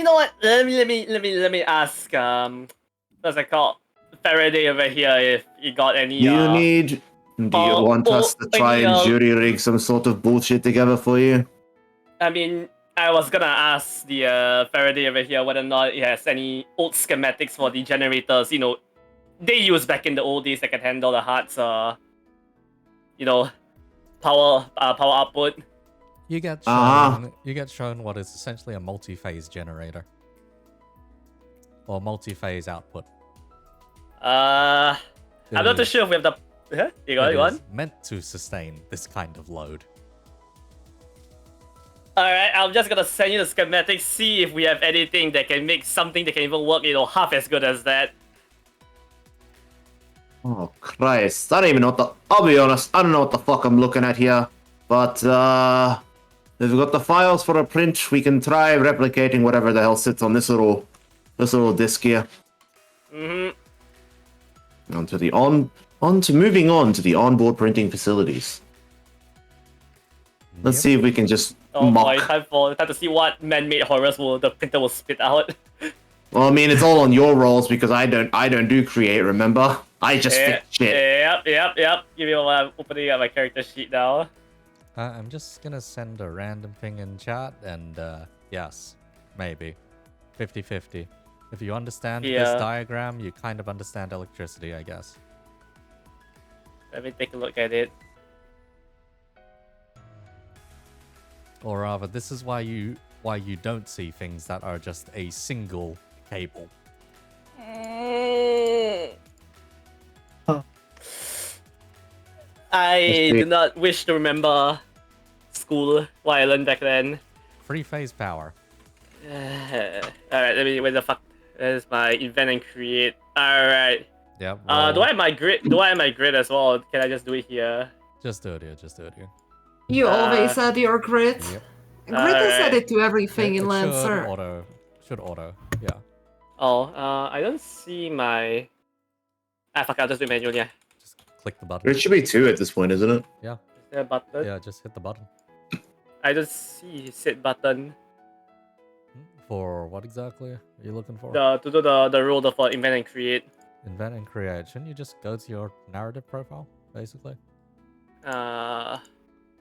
know what? Let me ask what's it called? Faraday over here if he got any Do you want us to try and jury rig some sort of bullshit together for you? I mean, I was gonna ask the Faraday over here whether or not he has any old schematics for the generators, they used back in the old days that can handle the heart's power output. You get shown what is essentially a multi-phase generator. Or multi-phase output. I'm not too sure if we have the... Huh? You got one? Meant to sustain this kind of load. Alright, I'm just gonna send you the schematics, see if we have anything that can make something that can even work, half as good as that. Oh, Christ. I don't even know I'll be honest, I don't know what the fuck I'm looking at here. But, if we've got the files for a print, we can try replicating whatever the hell sits on this little disc here. Mm-hmm. Moving on to the onboard printing facilities. Let's see if we can just mock. Boy, time to see what man-made horrors the printer will spit out. Well, I mean, it's all on your rolls because I don't do create, remember? I just fix shit. Yep. Give me while I'm opening up my character sheet now. I'm just gonna send a random thing in chat, and yes, maybe 50-50. If you understand this diagram, you kind of understand electricity, I guess. Let me take a look at it. Or rather, this is why you don't see things that are just a single cable. I do not wish to remember school, what I learned back then. Three-phase power. Alright, where the fuck? There's my invent and create. Alright. Yep. Do I have my grid? Do I have my grid as well? Can I just do it here? Just do it here. You always add your grid. Yep. Grid is added to everything in It Lancer. Should auto. Yeah. Oh, I don't see my... fuck, I'll just do it manually, yeah. Just click the button. There should be 2 at this point, isn't it? Yeah. Is there a button? Yeah, just hit the button. I don't see set button. For what exactly are you looking for? To do the rule for invent and create. Invent and create. Shouldn't you just go to your narrative profile, basically? Yeah,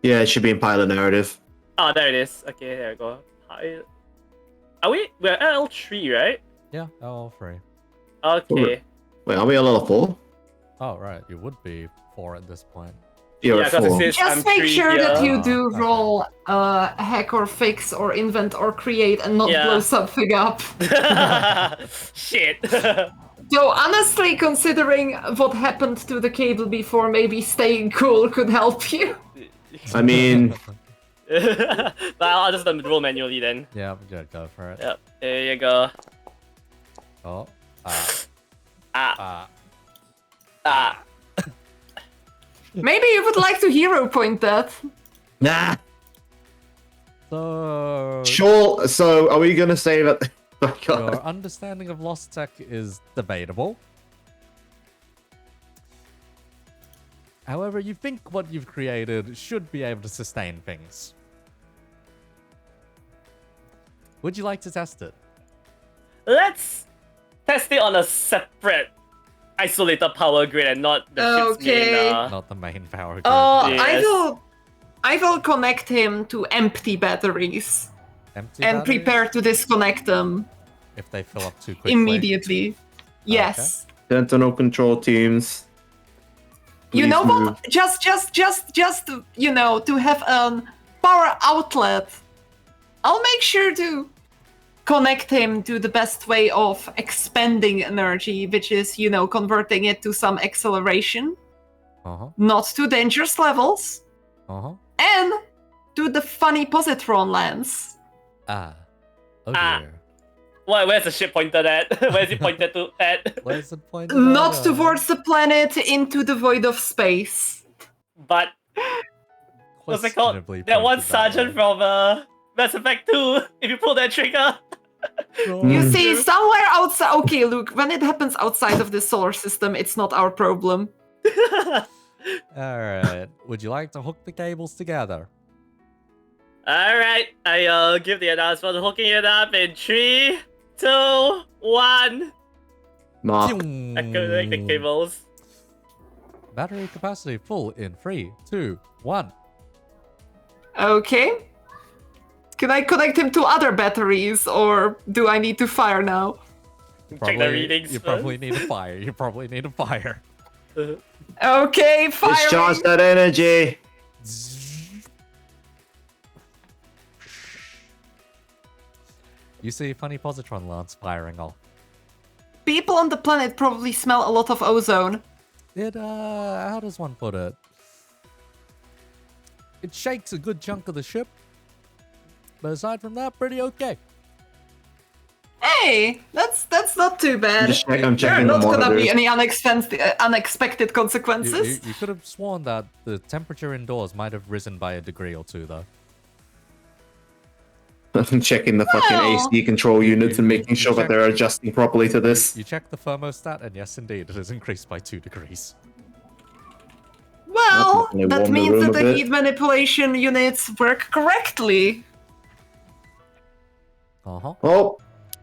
it should be in pilot narrative. Oh, there it is. Okay, there we go. We're at L3, right? Yeah, all free. Okay. Wait, are we at level 4? Oh, right. You would be 4 at this point. You're Yeah, at 'cause it 4. says Just I'm make 3 sure here. that you do okay. roll hack or fix or invent or create and not Yeah. blow something up. Shit. Though honestly, considering what happened to the cable before, maybe staying cool could help you. I mean, But I'll just roll manually then. Yeah, go for it. Yep. There you go. Oh. Ah. Maybe you would like to hero point that. nah. So... Sure. So, are we gonna say that? Oh, God. Your understanding of Lost Tech is debatable. However, you think what you've created should be able to sustain things. Would you like to test it? Let's test it on a separate, isolated power grid and not the ship's Okay. main. Not the main power grid. Yes. I will connect him to empty batteries Empty and batteries? prepare to disconnect them If they fill up too quickly. immediately. Yes. Sentinel control teams. You know Please what? Just to have a power outlet. I'll make sure to connect him to the best way of expending energy, which is, converting it to some acceleration. Uh-huh. Not to dangerous levels, Uh-huh. And do the funny positron lens. Ah. Oh Ah. dear. Where's the ship pointed at? Where's it pointed to at? Where's it pointed Not at? towards the planet, into the void of space. But what's it called? Questionably That one pointed sergeant way. from Mass Effect 2. If you pull that trigger. You Mm. see, somewhere outside. Okay, look, when it happens outside of the solar system, it's not our problem. Alright. Would you like to hook the cables together? Alright, I give the announcement hooking it up in 3, 2, 1. Mark. I connect the cables. Battery capacity full in 3, 2, 1. Okay. Can I connect him to other batteries, or do I need to fire now? Check the readings. You first. probably need a fire. You probably need a fire. Okay, fire. Discharge that energy. You see funny positron lance firing off. People on the planet probably smell a lot of ozone. It, how does one put it? It shakes a good chunk of the ship. But aside from that, pretty okay. Hey, that's not too bad. I'm There are checking the not gonna be monitors. any unexpected consequences. You could have sworn that the temperature indoors might have risen by a degree or two, though. I'm checking the fucking Well- AC control units and making you sure that check- they're adjusting properly to this. You check the thermostat, and yes, indeed, it has increased by 2 degrees. Well, Definitely that warm the means room that a the bit. heat manipulation units work correctly. Uh-huh. Oh,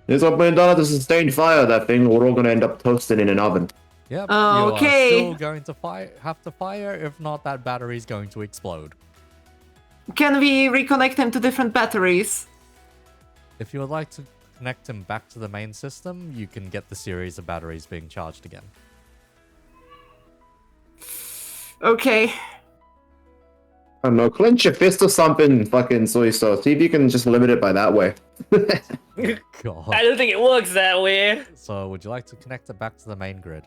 it's up and down to sustained fire, that thing. We're all gonna end up toasting in an oven. Yep, Okay. you are still going to have to fire. If not, that battery's going to explode. Can we reconnect him to different batteries? If you would like to connect him back to the main system, you can get the series of batteries being charged again. Okay. I don't know, clench your fist or something, fucking soy sauce. See if you can just limit it by that way. God. I don't think it works that way. So, would you like to connect it back to the main grid?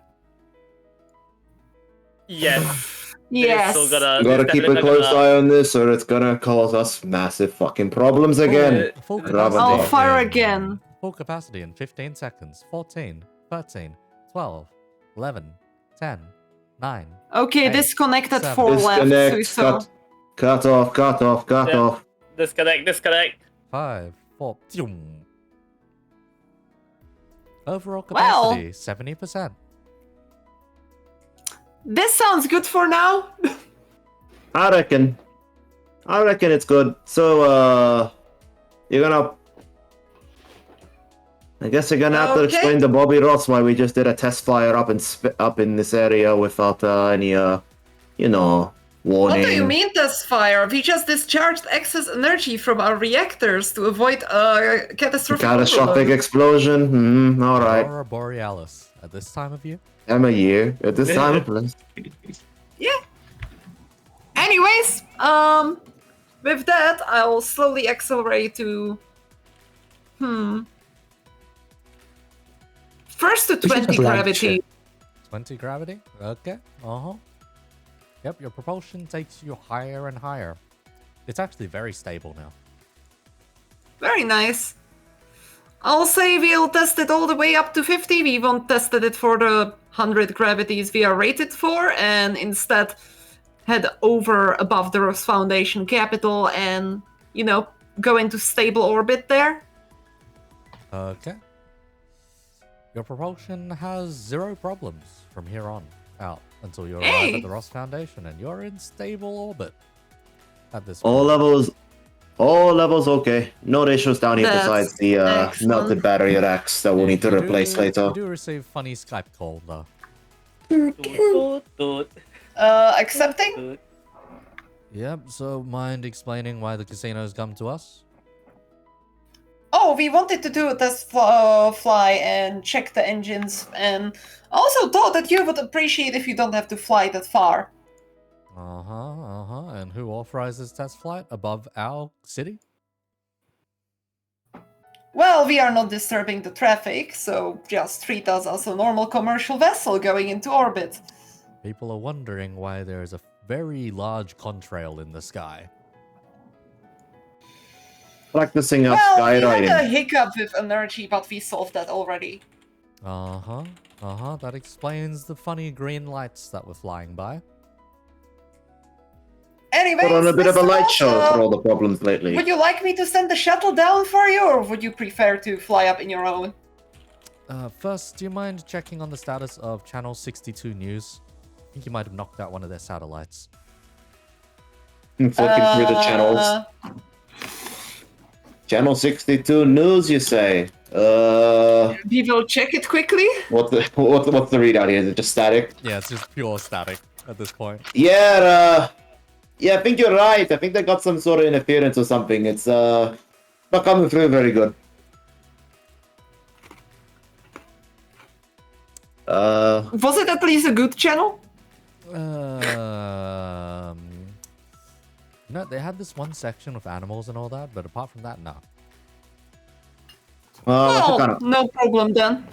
Yes. Yes. So gonna, We gotta it's keep a definitely close gonna- eye on this, or it's gonna cause us massive fucking problems again. Full Gravity. I'll capacity. fire in- again. Full capacity in 15 seconds. 14, 13, 12, 11, 10, 9. Okay, Eight, disconnected seven. 4 left. Disconnect, So cut off, cut off, cut Yeah. off. Disconnect. 5, 4. Overall Well- capacity, 70%. this sounds good for now. I reckon it's good. So, you're gonna... I guess you're gonna have to Okay. explain to Bobby Ross why we just did a test fire up in this area without any, warning. What do you mean test fire? We just discharged excess energy from our reactors to avoid a catastrophic Catastrophic overload. explosion? Alright. Aurora Borealis. At this time of year? I'm a year. At this time, Anyways, with that, I'll slowly accelerate to... First to should 20 just land the gravity. ship. 20 gravity? Okay. Uh-huh. Yep, your propulsion takes you higher and higher. It's actually very stable now. Very nice. I'll say we'll test it all the way up to 50. We won't test it for the 100 gravities we are rated for, and instead head over above the Ross Foundation capital and, go into stable orbit there. Okay. Your propulsion has 0 problems from here on out until you arrive Hey! at the Ross Foundation, and you're in stable orbit at this all levels okay. No issues down here That's besides the excellent. melted battery racks that we'll need to You replace later. You do receive funny Skype call, though. Toot. Accepting? Yep, so mind explaining why the casinos come to us? Oh, we wanted to do a test fly and check the engines, and also thought that you would appreciate if you don't have to fly that far. And who authorizes test flight above our city? Well, we are not disturbing the traffic, so just treat us as a normal commercial vessel going into orbit. People are wondering why there is a very large contrail in the sky. Practicing up Well, we had a skywriting. hiccup with energy, but we solved that already. That explains the funny green lights that were flying by. Anyways, Put on a bit of a Mr. light Ross, show for all the problems lately. would you like me to send the shuttle down for you, or would you prefer to fly up in your own? First, do you mind checking on the status of Channel 62 News? I think you might have knocked out one of their satellites. I'm flipping through the channels. Channel 62 news, you say? We will check it quickly. What's the readout here? Is it just static? Yeah, it's just pure static at this point. Yeah, I think you're right. I think they got some sort of interference or something. It's not coming through very good. Was it at least a good channel? No, they had this one section with animals and all that, but apart from that, no. Well, no problem then.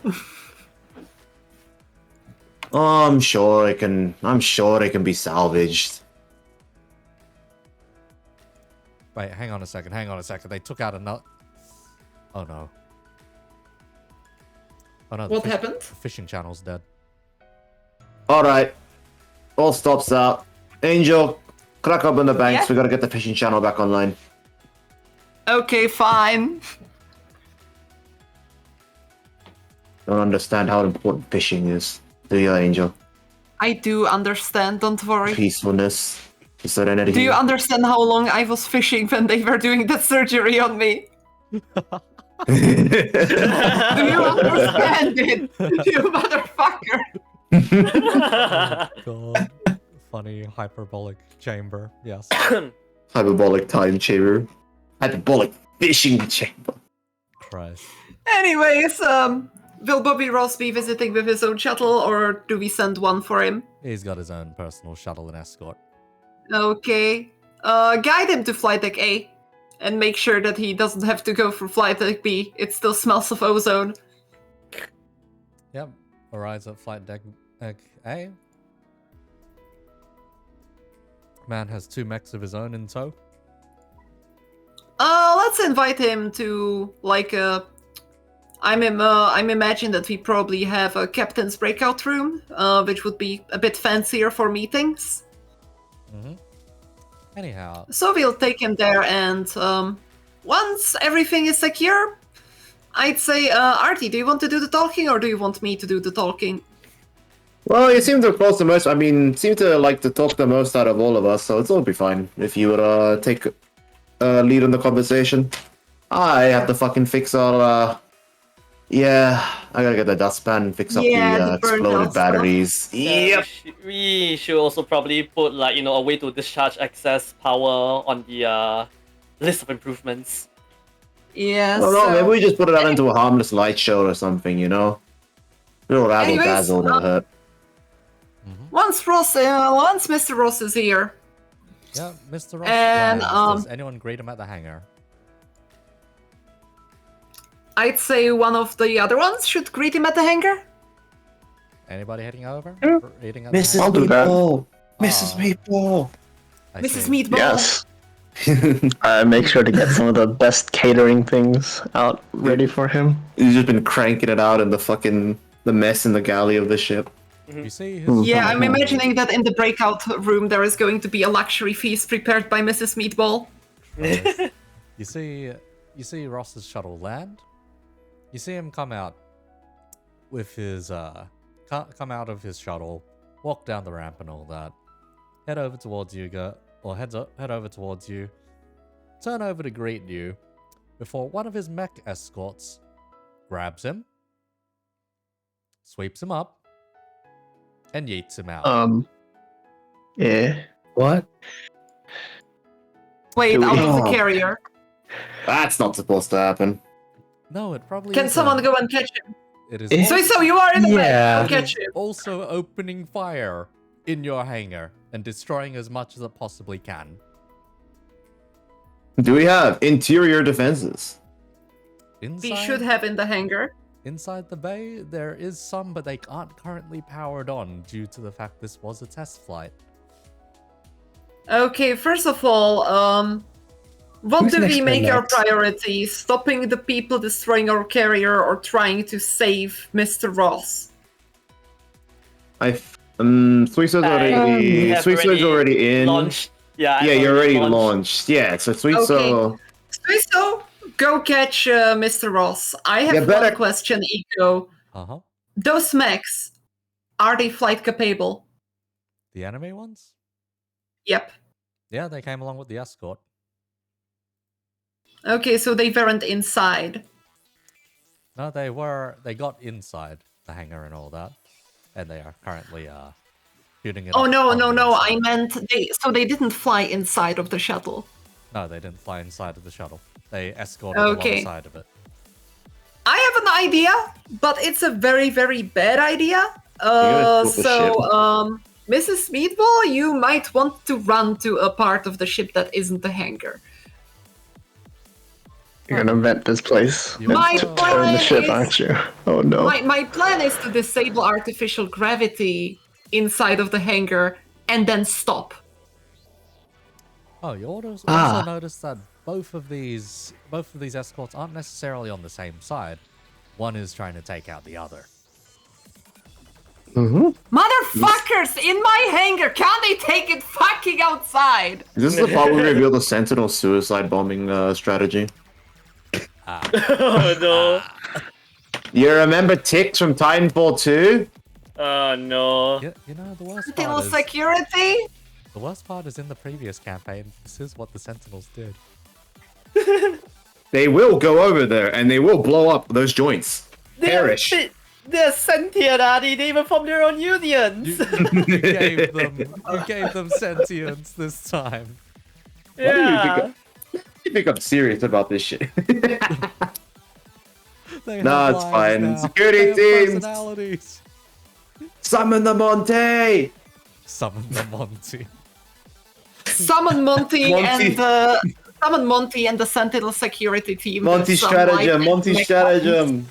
I'm sure it can be salvaged. Wait, hang on a second. They took out another... Oh no. Oh no, What happened? The fishing channel's dead. Alright. All stops out. Angel, crack open the banks. Yeah? We gotta get the fishing channel back online. Okay, fine. Don't understand how important fishing is. Do you, Angel? I do understand, don't worry. Peacefulness. Serenity. Do you understand how long I was fishing when they were doing that surgery on me? Do you understand it? You motherfucker! God. Funny hyperbolic chamber, yes. Hyperbolic time chamber. Hyperbolic fishing chamber. Christ. Anyways, will Bobby Ross be visiting with his own shuttle, or do we send one for him? He's got his own personal shuttle and escort. Okay. Guide him to flight deck A, and make sure that he doesn't have to go for flight deck B. It still smells of ozone. Yep. Arrives at flight deck A. Man has 2 mechs of his own in tow. Let's invite him to, like, I'm imagining that we probably have a captain's breakout room, which would be a bit fancier for meetings. Anyhow. So we'll take him there, and once everything is secure, I'd say, Artie, do you want to do the talking, or do you want me to do the talking? Well, you seem to close the most. I mean, seem to like to talk the most out of all of us, so it'll be fine if you would take lead in the conversation. I have to fucking fix our. Yeah, I gotta get the dustpan and fix up the burned exploded out batteries. Yep. We should also probably put, like, a way to discharge excess power on the list of improvements. Yeah. Well, no, maybe we just put it out into a harmless light show or something, you know? Little razzle Anyways, dazzle never hurt. Once Mr. Ross is here, Yeah, Mr. Ross. And, Does anyone greet him at the hangar? I'd say one of the other ones should greet him at the hangar. Anybody heading over? Yeah. Greeting at the Mrs. hangar? I'll do that. Meatball! Mrs. Oh. Meatball! I Mrs. see. Meatball. Yes. I make sure to get some of the best catering things out ready for him. He's just been cranking it out in the mess in the galley of the ship. You see his Yeah, I'm imagining that in the breakout room there is going to be a luxury feast prepared by Mrs. Meatball. You see Ross's shuttle land. You see him come out with his come out of his shuttle, walk down the ramp and all that. Head over towards you, head over towards you. Turn over to greet you before one of his mech escorts grabs him, sweeps him up, and yeets him out. Yeah. What? Wait, Do we- out of the Oh. carrier. That's not supposed to happen. No, it probably Can isn't. someone go and catch him? It is Eh? So you are in the Yeah. back. I'll catch him. also opening fire in your hangar and destroying as much as it possibly can. Do we have interior defenses? Inside, We should have in the hangar. inside the bay, there is some, but they aren't currently powered on due to the fact this was a test flight. Okay, first of all, what Who's do next we to make our next? priority? Stopping the people destroying our carrier or trying to save Mr. Ross? Suiso's already. have Suiso's already in. launched. Yeah, Yeah, I've you're already launched. launched. Yeah, so Suiso. Suiso, go catch Mr. Ross. I have Yeah, better- one question, Eco. Uh-huh. Those mechs, are they flight capable? The enemy ones? Yep. Yeah, they came along with the escort. Okay, so they weren't inside. No, they got inside the hangar and all that. And they are currently shooting it Oh up no, from no, the no! I inside. meant they didn't fly inside of the shuttle. No, they didn't fly inside of the shuttle. They escorted Okay. alongside of it. I have an idea, but it's a very, very bad idea. gotta flip the ship. Mrs. Meatball, you might want to run to a part of the ship that isn't the hangar. You're gonna vent this place. You and My also- turn the plan ship, is- aren't you? Oh no. My plan is to disable artificial gravity inside of the hangar and then stop. Oh, you also Ah. noticed that both of these escorts aren't necessarily on the same side. One is trying to take out the other. Motherfuckers in my hangar, can't they take it fucking outside? This is the part where we reveal the Sentinel suicide bombing strategy. Oh no. You remember Ticks from Titanfall 2? Oh no. You know, the worst Sentinel part is security? the worst part is in the previous campaign. This is what the Sentinels did. They will go over there and they will blow up those joints. Perish. They're sentient, Adi. They even form their own unions. You gave them sentience this time. Yeah. You think I'm serious about this shit? They No, have it's lives fine. now. Security They have teams. personalities. Summon the Monte! Summon the Monty. Summon Monty, Monty. and the Sentinel security team. Monty with some stratagem, light Monty mech stratagem.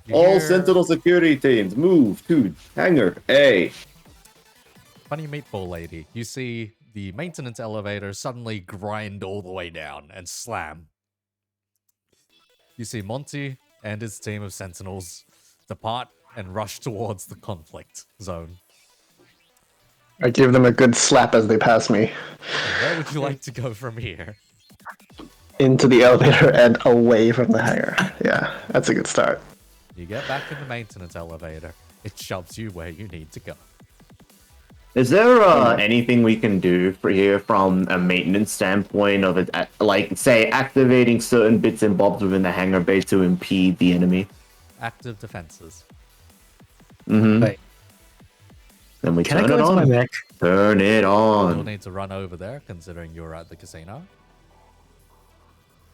You All hear Sentinel security teams, move to hangar A. Funny meatball lady. You see the maintenance elevator suddenly grind all the way down and slam. You see Monty and his team of Sentinels depart and rush towards the conflict zone. I give them a good slap as they pass me. And where would you like to go from here? Into the elevator and away from the hangar. Yeah, that's a good start. You get back in the maintenance elevator. It shoves you where you need to go. Is there anything we can do for here from a maintenance standpoint of it, like say activating certain bits and bobs within the hangar bay to impede the enemy? Active defenses. Mm-hmm. Wait, Then we can I turn go it into my on. mech? Turn it You'll on. need to run over there, considering you're at the casino.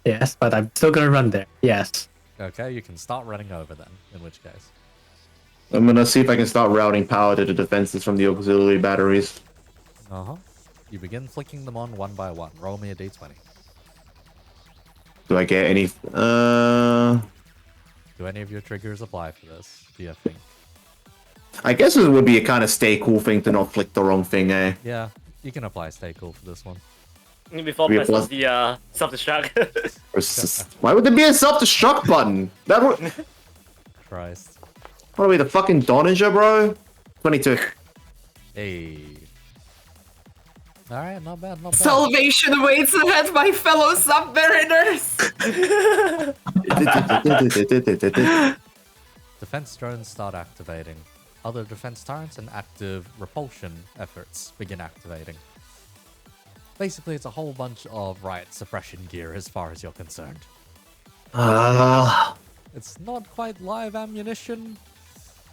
Yes, but I'm still gonna run there. Yes. Okay, you can start running over then, in which case. I'm gonna see if I can start routing power to the defenses from the auxiliary batteries. Uh-huh. You begin flicking them on one by one. Roll me a d20. Do I get any? Do any of your triggers apply for this, do you think? I guess it would be a kind of stay cool thing to not flick the wrong thing, eh? Yeah, you can apply stay cool for this one. Before We press plus- the self-destruct. Why would there be a self-destruct button? That would. Christ. What are we, the fucking Doninger, bro? 22. Hey. Alright, not bad, not bad. Salvation waits ahead, my fellow submariners. Defense drones start activating. Other defense turrets and active repulsion efforts begin activating. Basically, it's a whole bunch of riot suppression gear as far as you're concerned. It's not quite live ammunition,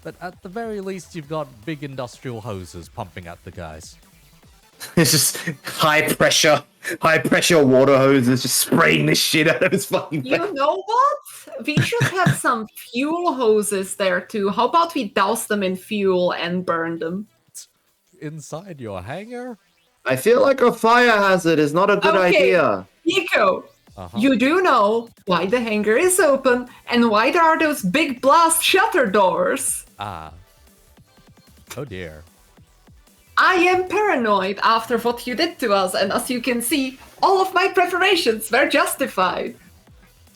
but at the very least, you've got big industrial hoses pumping at the guys. It's just high pressure water hoses just spraying this shit out of his fucking face. You know what? We should have some fuel hoses there too. How about we douse them in fuel and burn them? Inside your hangar? I feel like a fire hazard is not a good Okay. idea. Nico, Uh-huh. you do know why the hangar is open and why there are those big blast shutter doors. Ah. Oh dear. I am paranoid after what you did to us, and as you can see, all of my preparations were justified.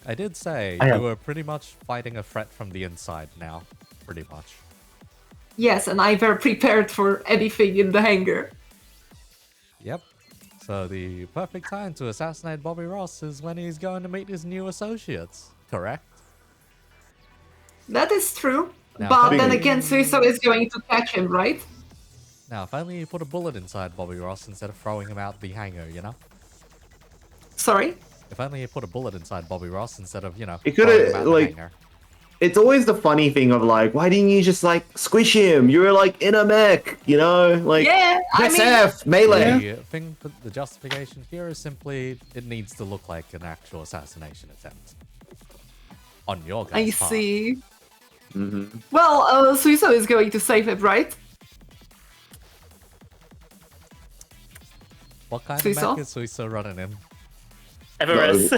I did say I you am. were pretty much fighting a threat from the inside now. Pretty much. Yes, and I were prepared for anything in the hangar. Yep. So the perfect time to assassinate Bobby Ross is when he's going to meet his new associates, correct? That is true. Now, But if then only- again, Suiso is going to catch him, right? Now, if only you put a bullet inside Bobby Ross instead of throwing him out the hangar, you know? Sorry? If only you put a bullet inside Bobby Ross instead of, you know, It throwing coulda, him out the like- hangar. It's always the funny thing of like, why didn't you just like squish him? You were like in a mech, you know? Like, Yeah, I mean, SF, melee. The thing, for the justification here is simply it needs to look like an actual assassination attempt. On your I guys' part. see. Mhm. Well, Suiso is going to save it, right? What kind Suiso? of mech is Suiso running in? Everest.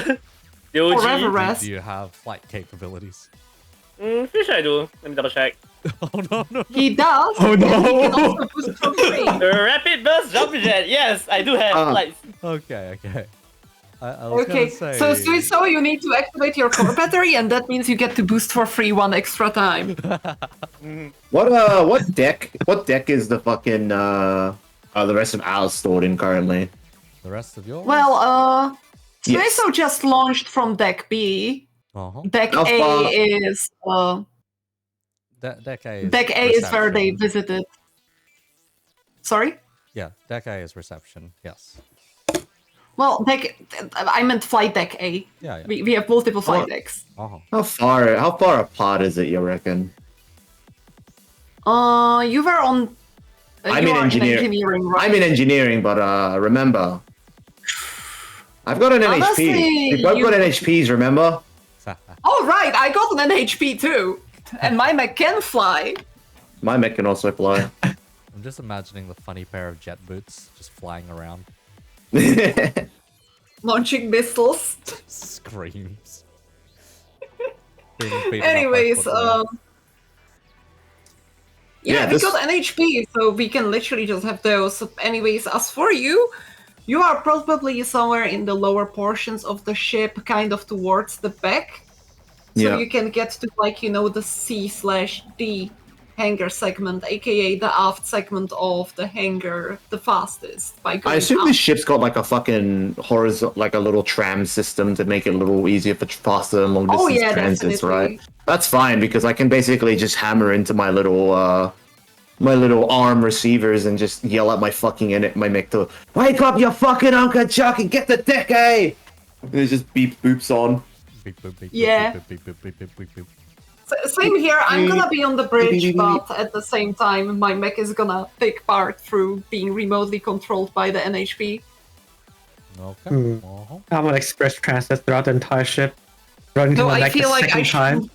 The OG. Or Everest. Do you have flight capabilities? Pretty sure I do. Let me double check. Oh no, no, no. He does. Oh, and no. He can also boost from free. Rapid burst jump jet. Yes, I do have Ah. flights. Okay, okay. I was Okay, gonna say... so Suiso, you need to activate your core battery, and that means you get to boost for free one extra time. What deck is the fucking the rest of ours stored in currently? The rest of yours? Well, Yes. Suiso just launched from deck B. Uh-huh. Deck How A far- is Deck A is deck A is where they reception. visited. Sorry. Yeah, Deck A is reception, yes. Well, I meant flight deck A. Yeah, yeah. We have multiple flight Oh. decks. Uh-huh. How far apart is it, you reckon? You were on. I'm you in are engineering. right? I'm in engineering, but remember, I've got an Honestly, NHP. We've both got you- NHPs, remember? Oh right, I got an NHP too, and my mech can fly. My mech can also fly. I'm just imagining the funny pair of jet boots just flying around. Launching missiles. Screams. Being beaten up by Anyways, footwear. yeah, Yeah, we this- got NHP, so we can literally just have those. Anyways, as for you, you are probably somewhere in the lower portions of the ship, kind of towards the back. So Yeah. you can get to, like, the C/D hangar segment, aka the aft segment of the hangar, the fastest by going I assume up. this ship's got like a fucking horizontal, like a little tram system to make it a little easier for faster and long Oh, distance yeah, transits, definitely. right? That's fine because I can basically just hammer into my little arm receivers and just yell at my fucking my mech to wake up your fucking Uncle Chuck and get the deck, eh? And it just beep boops on. Beep, boop, beep, Yeah. boop, beep, boop, beep, beep, beep, beep. Same here, I'm gonna be on the bridge, but at the same time, my mech is gonna take part through being remotely controlled by the NHP. Okay. Hmm. Uh-huh. I'm on express transit throughout the entire ship. Running to Though my I neck the feel like I second time.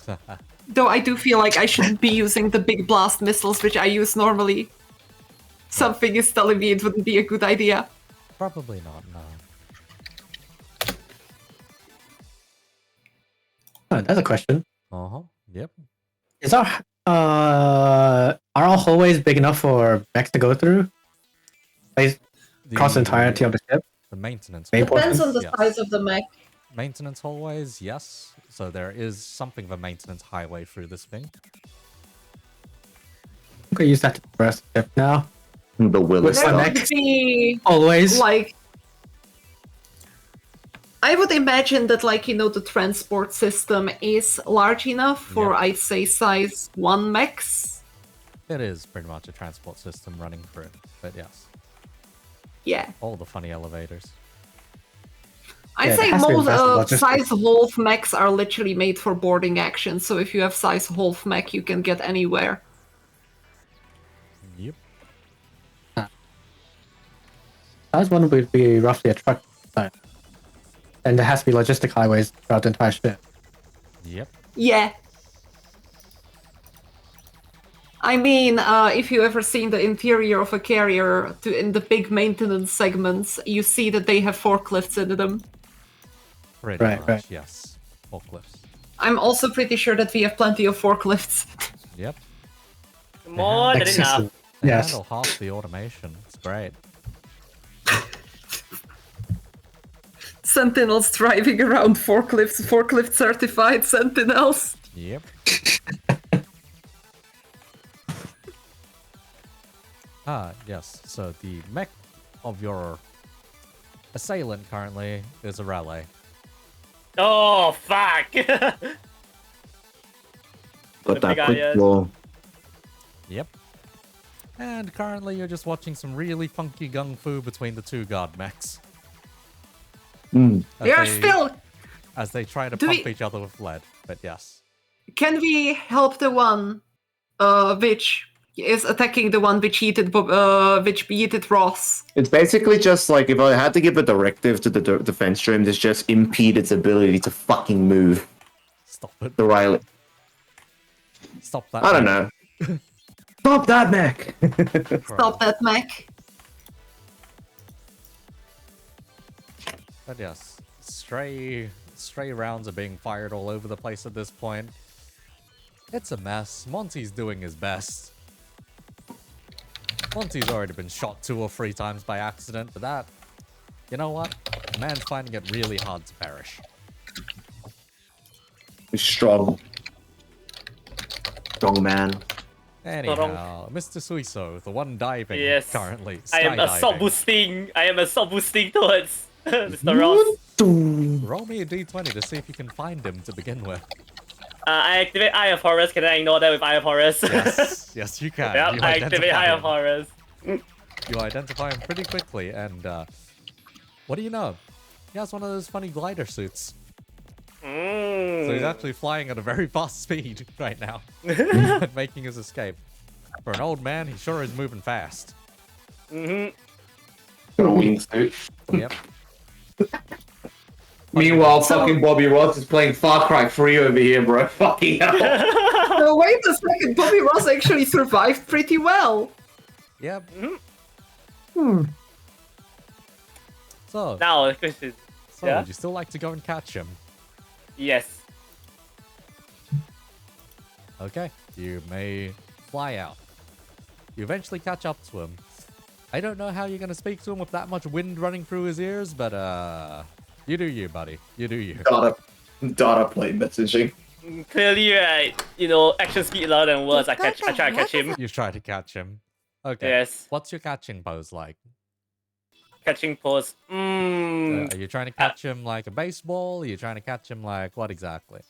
shouldn't. Though I do feel like I shouldn't be using the big blast missiles, which I use normally. Something is telling me it wouldn't be a good idea. Probably not, no. Oh, that's a question. Uh-huh. Yep. Is are our hallways big enough for mechs to go through? Like, across the entirety of the ship? The maintenance Main hallways, Depends on the yes. size of the mech. Maintenance hallways, yes. So there is something of a maintenance highway through this thing. I'm gonna use that to progress the ship now. The Willis What's There my stuff. mech? would be Always. like. I would imagine that, like, the transport system is large enough for, Yep. I'd say, size 1 mechs. It is pretty much a transport system running through it, but yes. Yeah. All the funny elevators. I'd Yeah, say it has to be most invested in logistics. size Wolf mechs are literally made for boarding action, so if you have size Wolf mech, you can get anywhere. Yep. Size 1 would be roughly a truck size. And there has to be logistic highways throughout the entire ship. Yep. Yeah. I mean, if you ever seen the interior of a carrier in the big maintenance segments, you see that they have forklifts in them. Pretty Right, much, right. yes. Forklifts. I'm also pretty sure that we have plenty of forklifts. Yep. More than enough. They Yes. handle half the automation. It's great. Sentinels driving around forklifts, forklift certified sentinels. Yep. Yes. So the mech of your assailant currently is a Raleigh. Oh fuck! Got The that big quick iron. blow. Yep. And currently you're just watching some really funky gung fu between the two god mechs. Mm. As They are still. as they try to Do pump we- each other with lead. But yes. Can we help the one which is attacking the one which yeeted Ross? It's basically just like if I had to give a directive to the defense stream, it's just impede its ability to fucking move. Stop it. The Riley. Stop that. I don't mech. know. Stop that mech! Stop that, Mac. But yes, stray rounds are being fired all over the place at this point. It's a mess. Monty's doing his best. Monty's already been shot 2 or 3 times by accident, but that, you know what? The man's finding it really hard to perish. He's strong. Strong man. Anyhow, Mr. Suiso, the one diving Yes. currently. I am assault skydiving. boosting. I am assault boosting towards Mr. Ross. Roll me a d20 to see if you can find him to begin with. I activate Eye of Horus. Can I ignore that with Eye of Horus? Yes, yes, you can. Yep, You I activate identify Eye of him. Horus. You identify him pretty quickly, and what do you know? He has one of those funny glider suits. So he's actually flying at a very fast speed right now, and making his escape. For an old man, he sure is moving fast. Mm-hmm. Got a wingsuit. Yep. Meanwhile, So- fucking Bobby Ross is playing Far Cry 3 over here, bro. Fucking hell. No, wait a second. Bobby Ross actually survived pretty well. Yep. Hmm. So, Now the question. yeah? would you still like to go and catch him? Yes. Okay, you may fly out. You eventually catch up to him. I don't know how you're gonna speak to him with that much wind running through his ears, but you do you, buddy. You do you. Data play messaging. Clearly, right. You know, action speed louder than words. I try to catch him. You try to catch him. Okay. Yes. What's your catching pose like? Catching pose. Are you trying to catch him like a baseball? Are you trying to catch him like what exactly?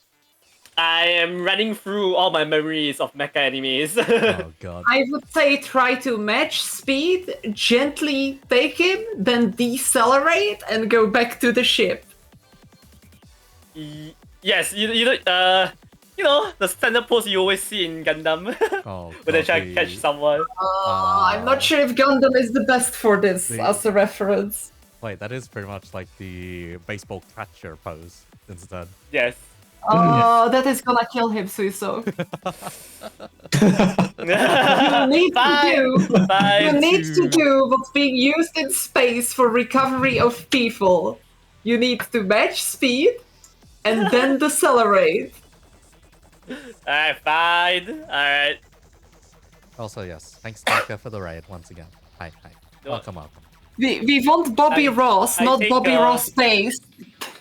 I am running through all my memories of mecha animes. Oh god. I would say try to match speed, gently take him, then decelerate and go back to the ship. Yes, you know the standard pose you always see in Gundam Oh, when they try God, to catch someone. I'm not sure if Gundam is the best for this The- as a reference. Wait, that is pretty much like the baseball catcher pose instead. Yes. That is gonna kill him, Suiso. You need Bye. to do. Bye. You need to do what's being used in space for recovery of people. You need to match speed and then decelerate. Alright, fine. Alright. Also, yes, thanks Taka for the raid once again. Hi. No. Welcome. We want Bobby Ross, I not think, Bobby Ross Space.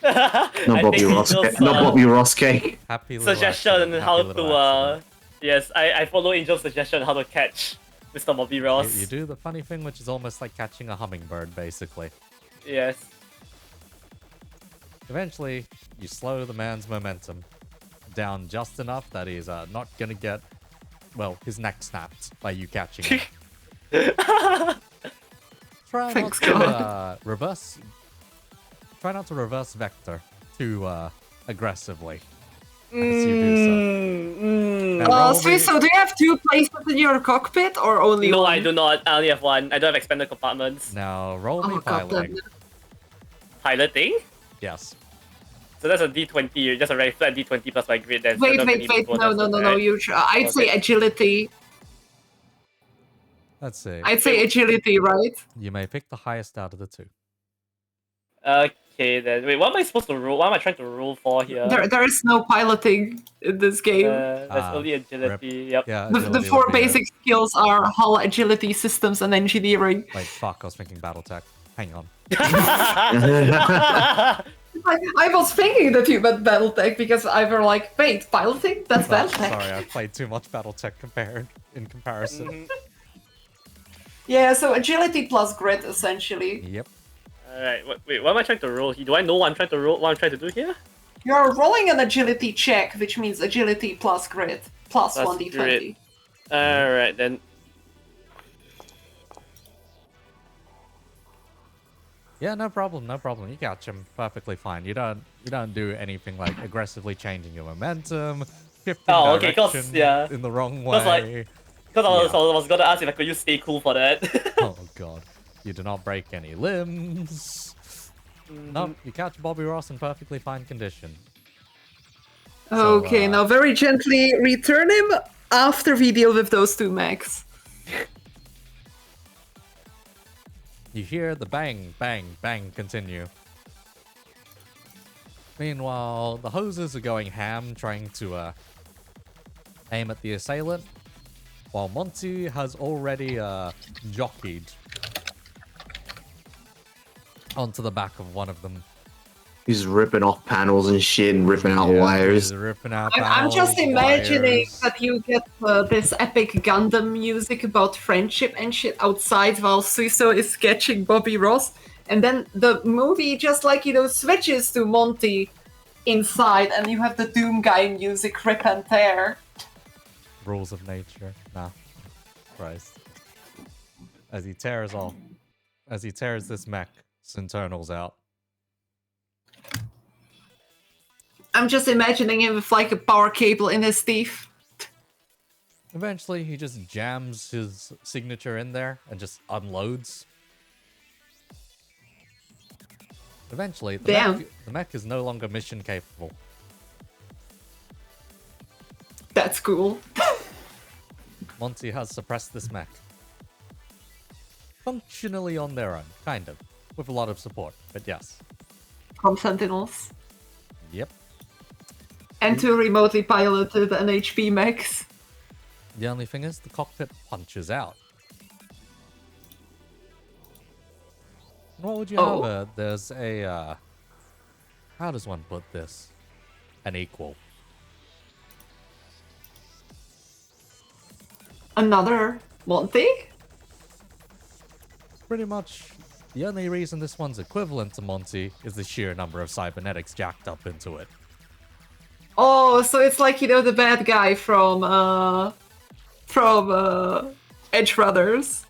Not Bobby Ross. Not Bobby Ross cake. Happy little Suggestion on accident, how happy little to accident. yes, I follow Angel's suggestion on how to catch Mr. Bobby Ross. You do the funny thing, which is almost like catching a hummingbird, basically. Yes. Eventually, you slow the man's momentum down just enough that he's not gonna get, well, his neck snapped by you catching him. Try Thanks, not to God. reverse. Try not to reverse vector too aggressively as you do so. Now, roll me- Suiso, do you have 2 places in your cockpit or only No, one? I do not. I only have one. I don't have expanded compartments. Now roll me Oh, God damn piloting. it. Piloting? Yes. So that's a D20, just a very flat D20 plus my grid. Then Wait. No. I'd say Okay. agility. Let's see. I'd say agility, right? You may pick the highest out of the two. Okay then. Wait, what am I supposed to roll? What am I trying to roll for here? There is no piloting in this game. That's only agility. Yep. Yeah, The agility four would be it. basic skills are hull, agility, systems, and engineering. Wait, fuck, I was thinking Battletech. Hang on. I was thinking that you meant Battletech because I were like, wait, piloting? That's Fuck, Battletech. sorry, I've played too much Battletech in comparison. Mhm. Yeah, so agility plus grit, essentially. Yep. Alright, wait, what am I trying to roll? Do I know what I'm trying to roll? What I'm trying to do here? You're rolling an agility check, which means agility plus grit, plus Plus 1d20. grit. Alright then. Yeah, no problem, no problem. You catch him perfectly fine. You don't do anything like aggressively changing your momentum, shifting Oh, okay, direction 'cause, yeah. in the wrong 'Cause, like, way. Because Yeah. I was gonna ask if I could use stay cool for that. Oh god. You do not break any limbs. Nope, you catch Bobby Ross in perfectly fine condition. Okay, So, now very gently return him after we deal with those two mechs. You hear the bang, bang, bang continue. Meanwhile, the hoses are going ham trying to aim at the assailant, while Monty has already jockeyed onto the back of one of them. He's ripping off panels and shit and ripping out Yeah, wires. he's ripping out I'm just panels, imagining wires. that you get this epic Gundam music about friendship and shit outside while Suiso is sketching Bobby Ross, and then the movie just like, switches to Monty inside, and you have the Doom Guy music rip and tear. Rules of nature. Nah. Christ. As he tears this mech's internals out. I'm just imagining him with like a power cable in his teeth. Eventually, he just jams his signature in there and just unloads. Eventually, the mech is no longer mission capable. That's cool. Monty has suppressed this mech. Functionally on their own, kind of. With a lot of support, but yes. From Sentinels. Yep. And two remotely piloted NHP mechs. The only thing is, the cockpit punches out. And what would you have? There's a, how does one put this? An equal. Another Monty? Pretty much, the only reason this one's equivalent to Monty is the sheer number of cybernetics jacked up into it. Oh, so it's like, the bad guy from Edge Brothers.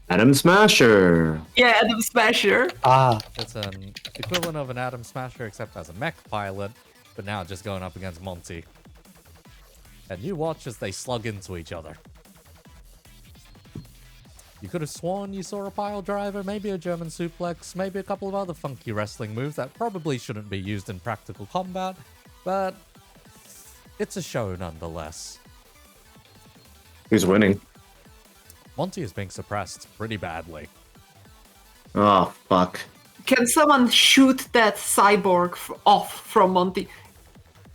Atom Smasher. Yeah, Adam Smasher. Ah, It's an equivalent of an Atom Smasher, except as a mech pilot, but now just going up against Monty. And you watch as they slug into each other. You could have sworn you saw a pile driver, maybe a German suplex, maybe a couple of other funky wrestling moves that probably shouldn't be used in practical combat, but it's a show nonetheless. Who's winning? Monty is being suppressed pretty badly. Oh, fuck. Can someone shoot that cyborg off from Monty?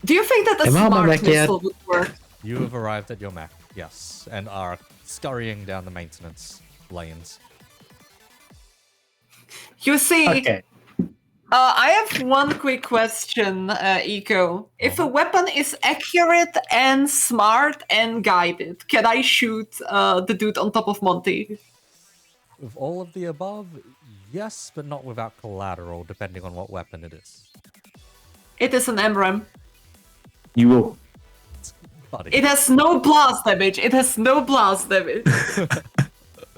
Do you think that a Am I on my smart mech yet? missile would work? You have arrived at your mech, yes, and are scurrying down the maintenance lanes. You see, okay. I have one quick question, Eco. If a weapon is accurate and smart and guided, can I shoot the dude on top of Monty? With all of the above, yes, but not without collateral, depending on what weapon it is. It is an MRAM. You will. Buddy. It has no blast damage. It has no blast damage.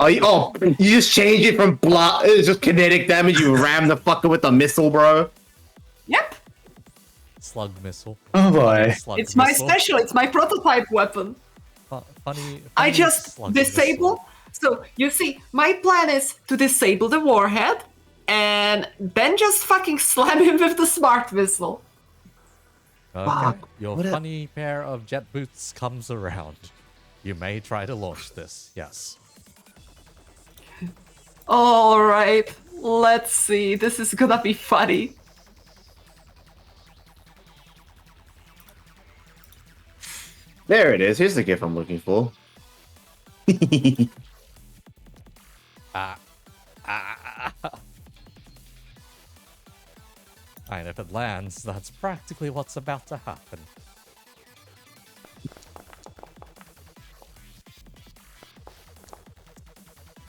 You just change it from it's just kinetic damage. You ram the fucker with a missile, bro. Yep. Slug missile. Oh boy. Slug It's my missile. special. It's my prototype weapon. Funny I just slug disable. missile. So you see, my plan is to disable the warhead and then just fucking slam him with the smart missile. Okay. Fuck, Your what a- funny pair of jet boots comes around. You may try to launch this, yes. All right, let's see. This is gonna be funny. There it is. Here's the gif I'm looking for. And if it lands, that's practically what's about to happen.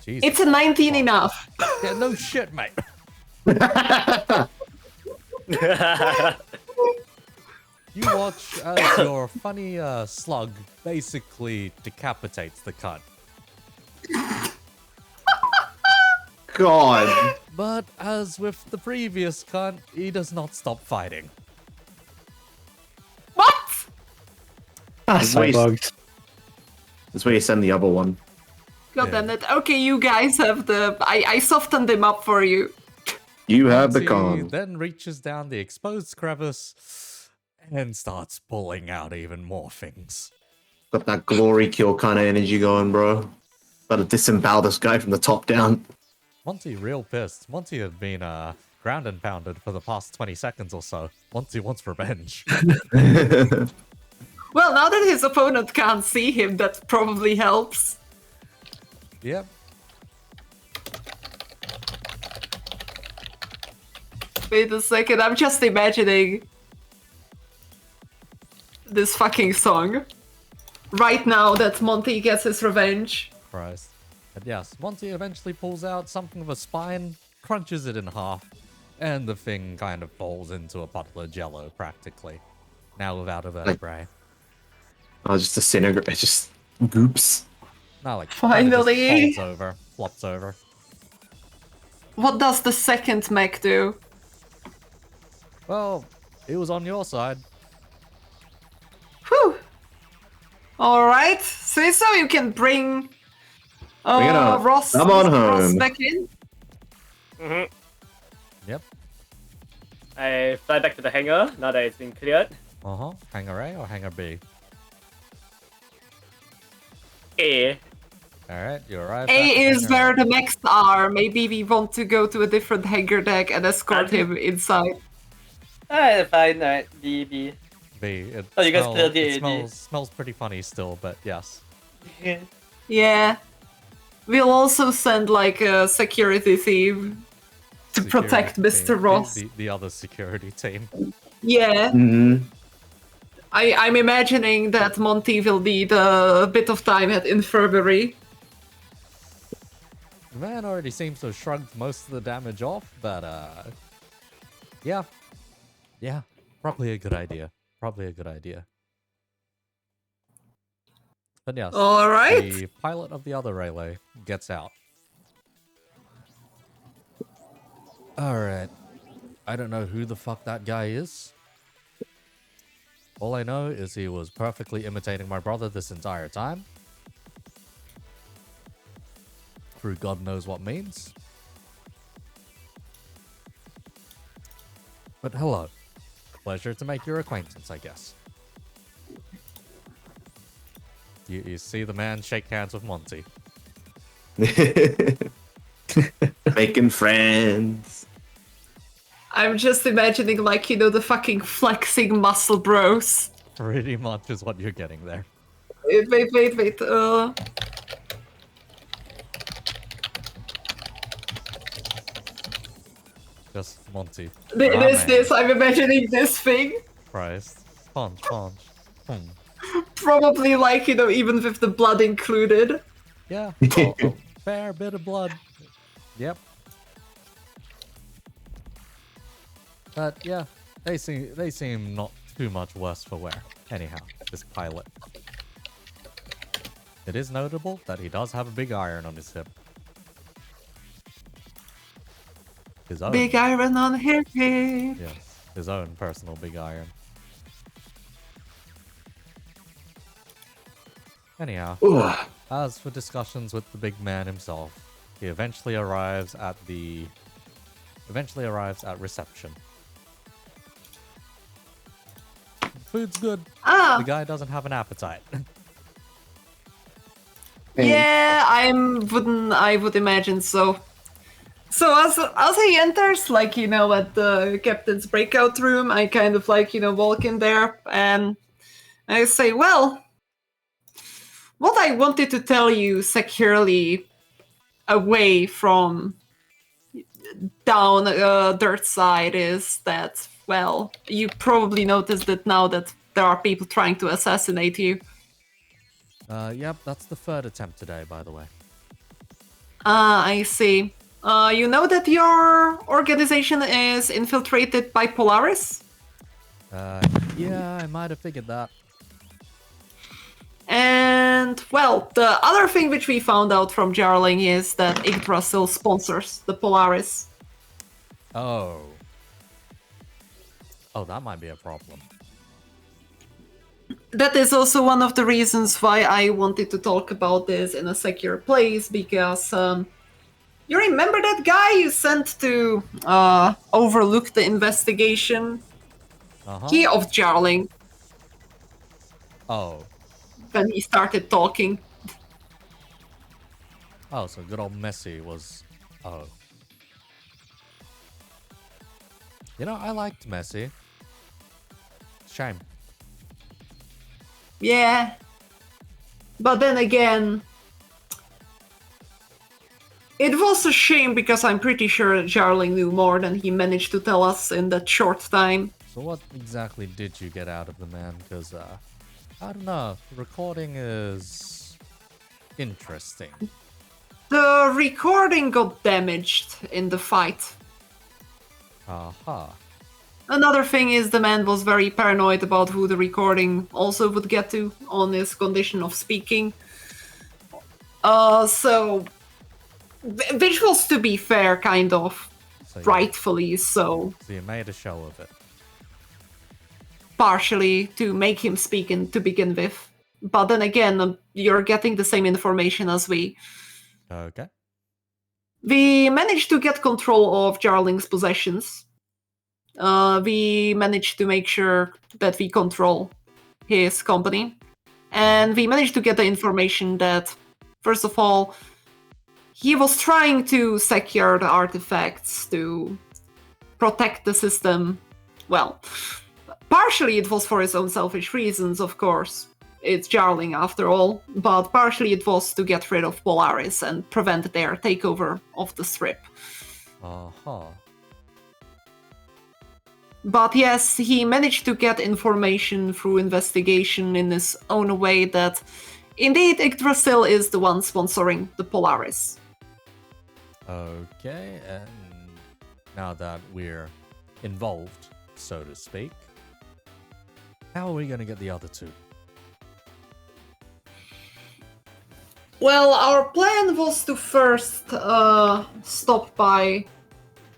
Jesus. It's a 19 enough. Yeah, no shit, mate. You watch as your funny slug basically decapitates the cunt. God. But as with the previous cunt, he does not stop fighting. What? So bugged. That's where you send the other one. God damn it. Okay, you guys have the... I softened him up for you. You have the He con. then reaches down the exposed crevice and starts pulling out even more things. Got that glory kill kind of energy going, bro. Gotta disembowel this guy from the top down. Monty real pissed. Monty had been ground and pounded for the past 20 seconds or so. Monty wants revenge. Well, now that his opponent can't see him, that probably helps. Yep. Wait a second, I'm just imagining this fucking song. Right now that Monty gets his revenge. Christ. But yes, Monty eventually pulls out something of a spine, crunches it in half, and the thing kind of falls into a puddle of jello, practically. Now without a vertebrae. Oh, just disintegrate. It just goops. Now, like, Finally. Kind of just falls over, flops over. What does the second mech do? Well, it was on your side. Whew. Alright, so you can bring Bring it on. Ross, Come on Ross home. back in. Yep. I fly back to the hangar now that it's been cleared. Uh-huh. Hangar A or Hangar B? A. Alright, you arrive. A at is Hangar where the mechs are. Maybe we want to go to a different hangar deck and escort him inside. Alright, fine. Alright, B, B. B. It, Oh, you guys cleared the AD. smells pretty funny still, but yes. Yeah. We'll also send like a security team to protect Security Mr. team. Ross. The other security team. Yeah. Mm-hmm. I'm imagining that Monty will need a bit of time at infirmary. The man already seems to have shrugged most of the damage off, but yeah. Yeah, probably a good idea. Probably a good idea. But yes, Alright. the pilot of the other relay gets out. Alright. I don't know who the fuck that guy is. All I know is he was perfectly imitating my brother this entire time. Through God knows what means. But hello. Pleasure to make your acquaintance, I guess. You see the man shake hands with Monty. Making friends. I'm just imagining like, you know, the fucking flexing muscle bros. Pretty much is what you're getting there. Wait. Just Monty. This, I'm imagining this thing. Christ. Punch. Probably like, you know, even with the blood included. Yeah. A fair bit of blood. Yep. But yeah, they seem not too much worse for wear. Anyhow, this pilot. It is notable that he does have a big iron on his hip. His own. Big iron on his hip. Yes, his own personal big iron. Anyhow, Ugh. as for discussions with the big man himself, he eventually arrives at reception. Food's good. Ah, The guy doesn't have an appetite. yeah, I would imagine so. So as he enters, like, you know, at the captain's breakout room, I kind of like, you know, walk in there and I say, well, what I wanted to tell you securely away from down dirt side is that, well, you probably noticed that now that there are people trying to assassinate you. Yep, that's the third attempt today, by the way. Ah, I see. You know that your organization is infiltrated by Polaris? Yeah, I might have figured that. And, well, the other thing which we found out from Jarling is that Yggdrasil sponsors the Polaris. Oh. Oh, that might be a problem. That is also one of the reasons why I wanted to talk about this in a secure place, because you remember that guy you sent to overlook the investigation? Uh-huh. He of Jarling, Oh. when he started talking. Oh, so good old Messi was... Oh. You know, I liked Messi. Shame. Yeah. But then again, it was a shame because I'm pretty sure Jarling knew more than he managed to tell us in that short time. So what exactly did you get out of the man? Because, I don't know. The recording is... interesting. The recording got damaged in the fight. Aha. Another thing is the man was very paranoid about who the recording also would get to on his condition of speaking. So, which was, to be fair, kind of So rightfully so, So you made a show of it. partially to make him speak to begin with. But then again, you're getting the same information as we. Okay. We managed to get control of Jarling's possessions. We managed to make sure that we control his company. And we managed to get the information that, first of all, he was trying to secure the artifacts to protect the system. Well, partially it was for his own selfish reasons, of course. It's Jarling after all, but partially it was to get rid of Polaris and prevent their takeover of the strip. Uh-huh. But yes, he managed to get information through investigation in his own way that indeed Yggdrasil is the one sponsoring the Polaris. Okay, and now that we're involved, so to speak, how are we going to get the other two? Well, our plan was to first stop by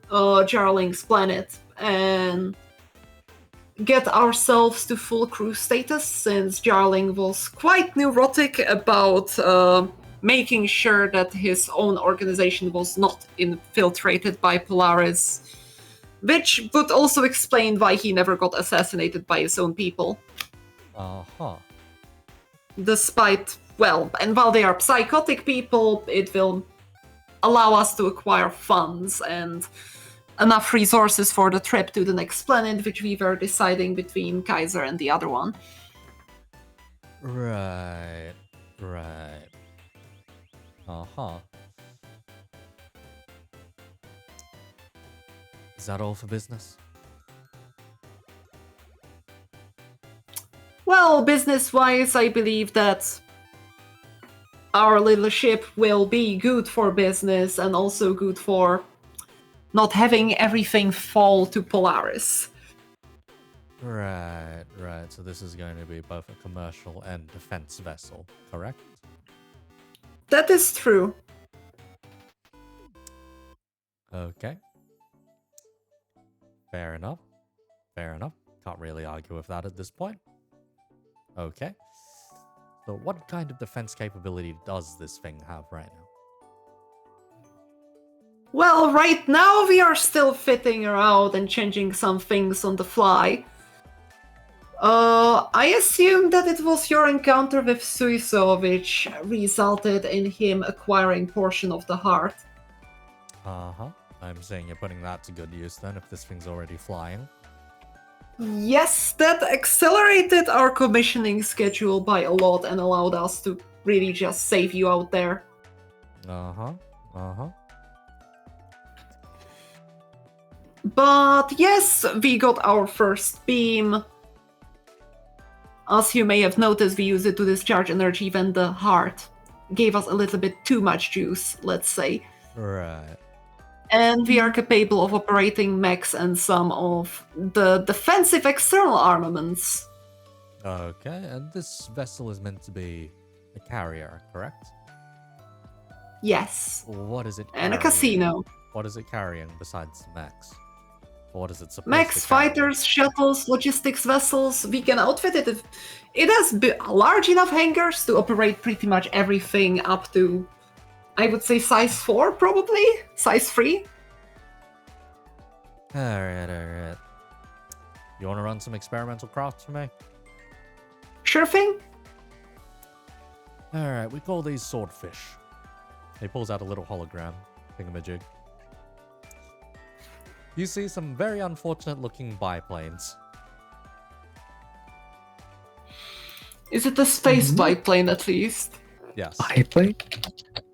Jarling's planet and get ourselves to full crew status, since Jarling was quite neurotic about making sure that his own organization was not infiltrated by Polaris, which would also explain why he never got assassinated by his own people. Uh-huh. Despite, well, and while they are psychotic people, it will allow us to acquire funds and enough resources for the trip to the next planet, which we were deciding between Kaiser and the other one. Right. Right. Uh-huh. Is that all for business? Well, business-wise, I believe that our little ship will be good for business and also good for not having everything fall to Polaris. Right, right. So this is going to be both a commercial and defense vessel, correct? That is true. Okay. Fair enough. Fair enough. Can't really argue with that at this point. Okay. So what kind of defense capability does this thing have right now? Well, right now we are still fitting around and changing some things on the fly. I assume that it was your encounter with Suiso which resulted in him acquiring portion of the heart. Uh-huh. I'm saying you're putting that to good use then, if this thing's already flying. Yes, that accelerated our commissioning schedule by a lot and allowed us to really just save you out there. Uh-huh. But yes, we got our first beam. As you may have noticed, we use it to discharge energy when the heart gave us a little bit too much juice, let's say. Right. And we are capable of operating mechs and some of the defensive external armaments. Okay, and this vessel is meant to be a carrier, correct? Yes. What is it And a carrying? casino. What is it carrying besides mechs? Or what is it supposed Mechs, to carry? fighters, shuttles, logistics vessels. We can outfit it. It has large enough hangars to operate pretty much everything up to, I would say, size 4, probably? Size 3? Alright. You want to run some experimental crafts for me? Sure thing. Alright, we call these swordfish. He pulls out a little hologram thingamajig. You see some very unfortunate looking biplanes. Is it a space biplane at least? Yes. Biplane?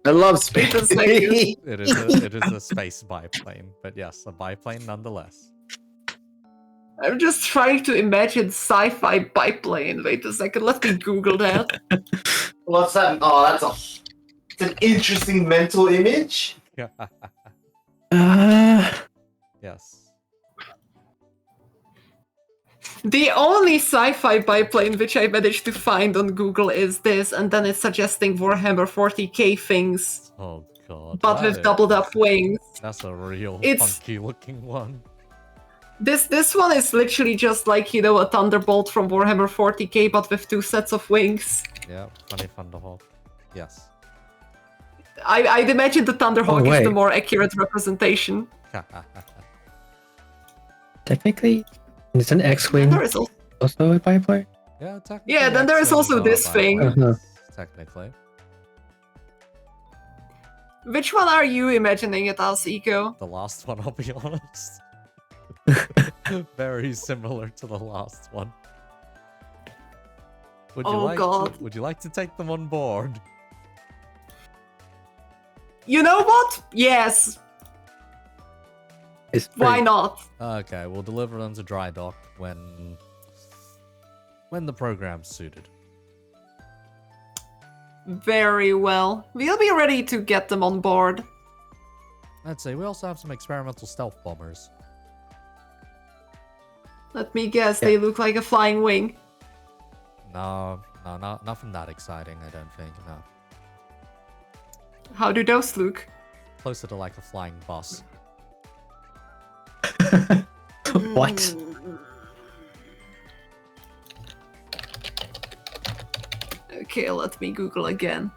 I love space. It's like you- It is a space biplane, but yes, a biplane nonetheless. I'm just trying to imagine sci-fi biplane. Wait a second, let me Google that. What's that? Oh, it's an interesting mental image. Yes. The only sci-fi biplane which I managed to find on Google is this, and then it's suggesting Warhammer 40k things, Oh god. but that with is- doubled up wings. That's a real It's- funky looking one. This one is literally just like, you know, a Thunderbolt from Warhammer 40k, but with 2 sets of wings. Yeah, funny Thunderhawk. Yes. I'd imagine the Thunderhawk is the wait. more accurate representation. Technically, is an X-Wing There is also also a biplane? Yeah, technically. Yeah, then there is X-Wings also are this thing. biplanes, Uh-huh. Technically. Which one are you imagining it as, Eco? The last one, I'll be honest. Very similar to the last one. Would you Oh, like God. would you like to take them on board? You know what? Yes. It's Why pretty- not? Okay, we'll deliver them to dry dock when the program's suited. Very well. We'll be ready to get them on board. I'd say we also have some experimental stealth bombers. Let me guess, they look like a flying wing. No, nothing that exciting, I don't think, no. How do those look? Closer to like a flying bus. What? Okay, let me Google again.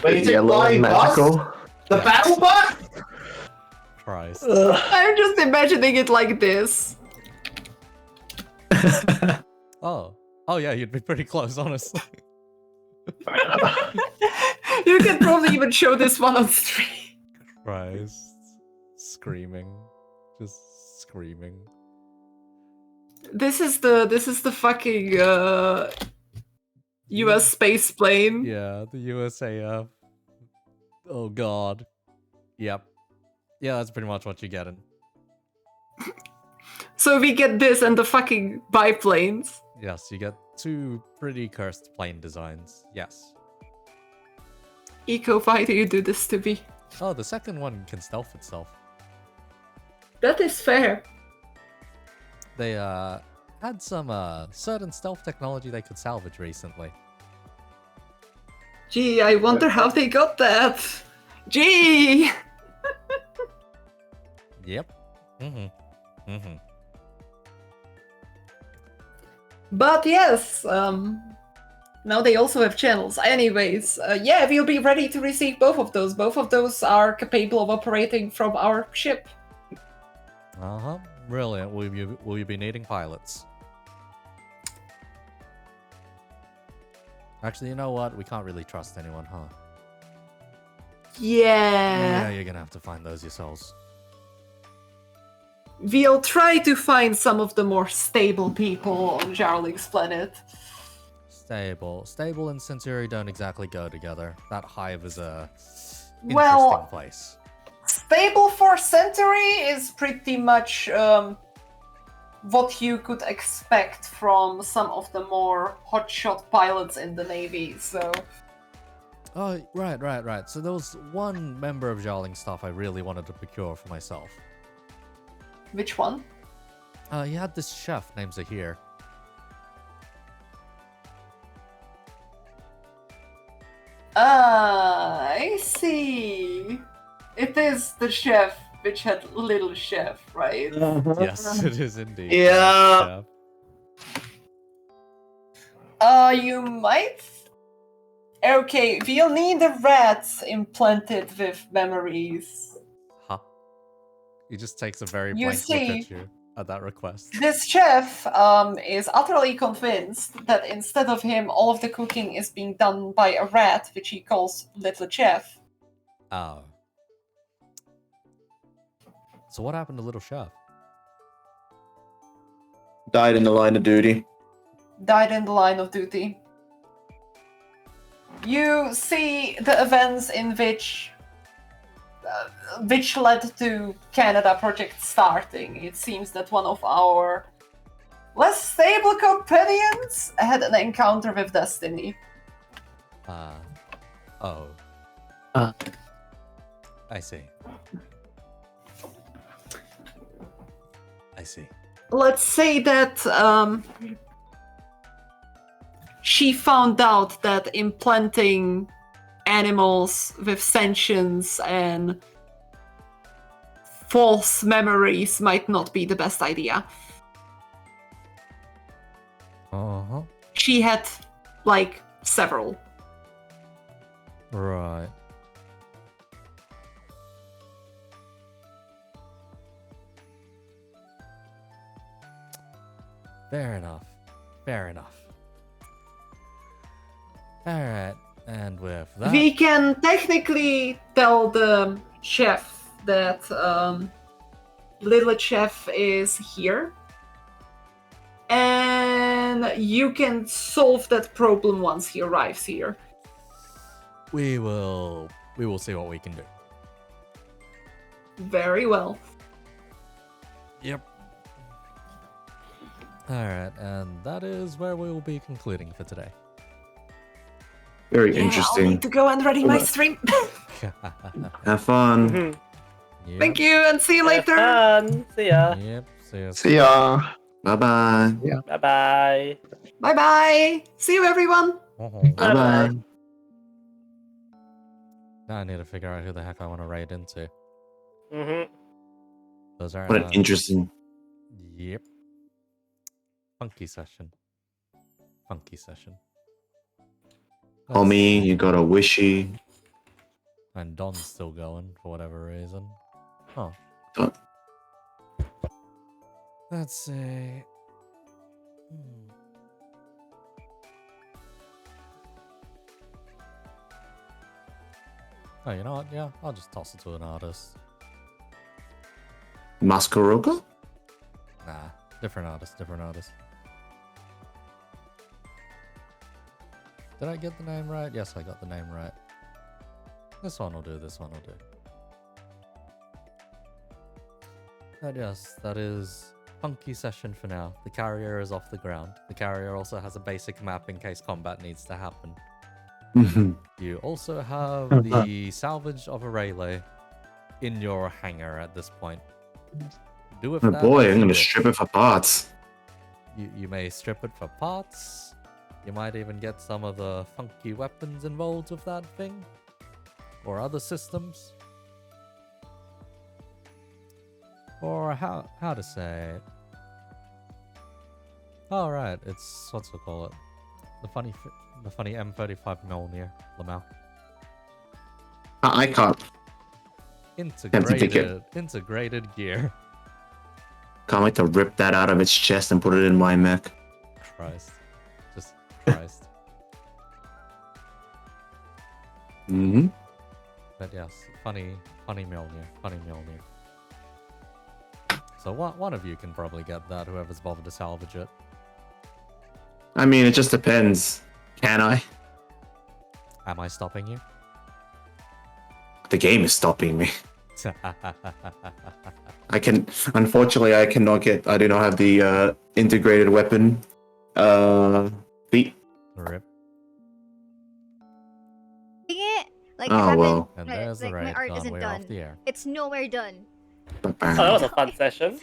Wait, is it Yellow flying and bus? magical. The battle bus? Christ. I'm just imagining it like this. Oh. Oh yeah, you'd be pretty close, honestly. You can probably even show this one on stream. Christ. Screaming. Just screaming. This is the fucking US space plane. Yeah, the USAF. Oh god. Yep. Yeah, that's pretty much what you're getting. So we get this and the fucking biplanes. Yes, you get 2 pretty cursed plane designs. Yes. Eco, why do you do this to me? Oh, the second one can stealth itself. That is fair. They had some certain stealth technology they could salvage recently. Gee, I wonder how they got that. Gee! Yep. Mm-hmm. But yes, now they also have channels. Anyways, yeah, we'll be ready to receive both of those. Both of those are capable of operating from our ship. Uh-huh. Brilliant. Will you be needing pilots? Actually, you know what? We can't really trust anyone, huh? Yeah. Yeah, you're gonna have to find those yourselves. we'll try to find some of the more stable people on Jarling's planet. Stable and Centauri don't exactly go together. That hive is a interesting Well, place. Stable for Centauri is pretty much what you could expect from some of the more hotshot pilots in the Navy, so... Oh, right. So there was one member of Jarling's staff I really wanted to procure for myself. Which one? He had this chef named Zahir. Ah, I see. It is the chef which had Little Chef, right? Yes, it is indeed. Yeah. Chef. You might... Okay, we'll need a rat implanted with memories. Huh? He just takes a very You blank look see- at you at that request. This chef is utterly convinced that instead of him, all of the cooking is being done by a rat, which he calls Little Chef. Oh. So what happened to Little Chef? Died in the line of duty. Died in the line of duty. You see the events in which led to Canada Project starting. It seems that one of our less stable companions had an encounter with destiny. Oh. Uh. I see. I see. Let's say that she found out that implanting animals with sentience and false memories might not be the best idea. Uh-huh. She had, like, several. Right. Fair enough. Alright, and with that... We can technically tell the chef that Little Chef is here. And you can solve that problem once he arrives here. We will see what we can do. Very well. Yep. Alright, and that is where we will be concluding for today. Very Yeah, I'll interesting. need to go and ready my stream. Have fun. Mhm. Yep. Thank you, and see you Have later. fun. See ya. Yep, see ya. See ya. Bye bye. Bye bye. Bye bye. See you, everyone. Uh-huh. Bye bye. Now I need to figure out who the heck I want to raid into. Mm-hmm. Those are What an interesting. Yep. Funky session. Let's Homie, see. you got a wishy. And Don's still going for whatever reason. Oh. Don- Let's see. Oh, you know what? Yeah, I'll just toss it to an artist. Mascaroka? Nah, different artist. Did I get the name right? Yes, I got the name right. This one will do. But yes, that is funky session for now. The carrier is off the ground. The carrier also has a basic map in case combat needs to happen. You also have the salvage of a relay in your hangar at this point. Do with Oh that boy, as I'm you gonna wish. strip it for parts. You may strip it for parts. You might even get some of the funky weapons involved with that thing. Or other systems. Or how to say it. Oh right, it's what's it call it? The funny M35 Mjolnir Lamau. I can't Integrated gear. Can't wait to rip that out of its chest and put it in my mech. Christ. Just Christ. Mm-hmm. But yes, funny Mjolnir. So one of you can probably get that, whoever's bothered to salvage it. I mean, it just depends. Can I? Am I stopping you? The game is stopping me. I can. Unfortunately, I cannot get. I do not have the integrated weapon. Feat. Rip. Dang it! Like, Oh, I haven't, well. And like, there's the my raid art gone. isn't We're done. off the air. It's nowhere done. Oh, that was a fun session.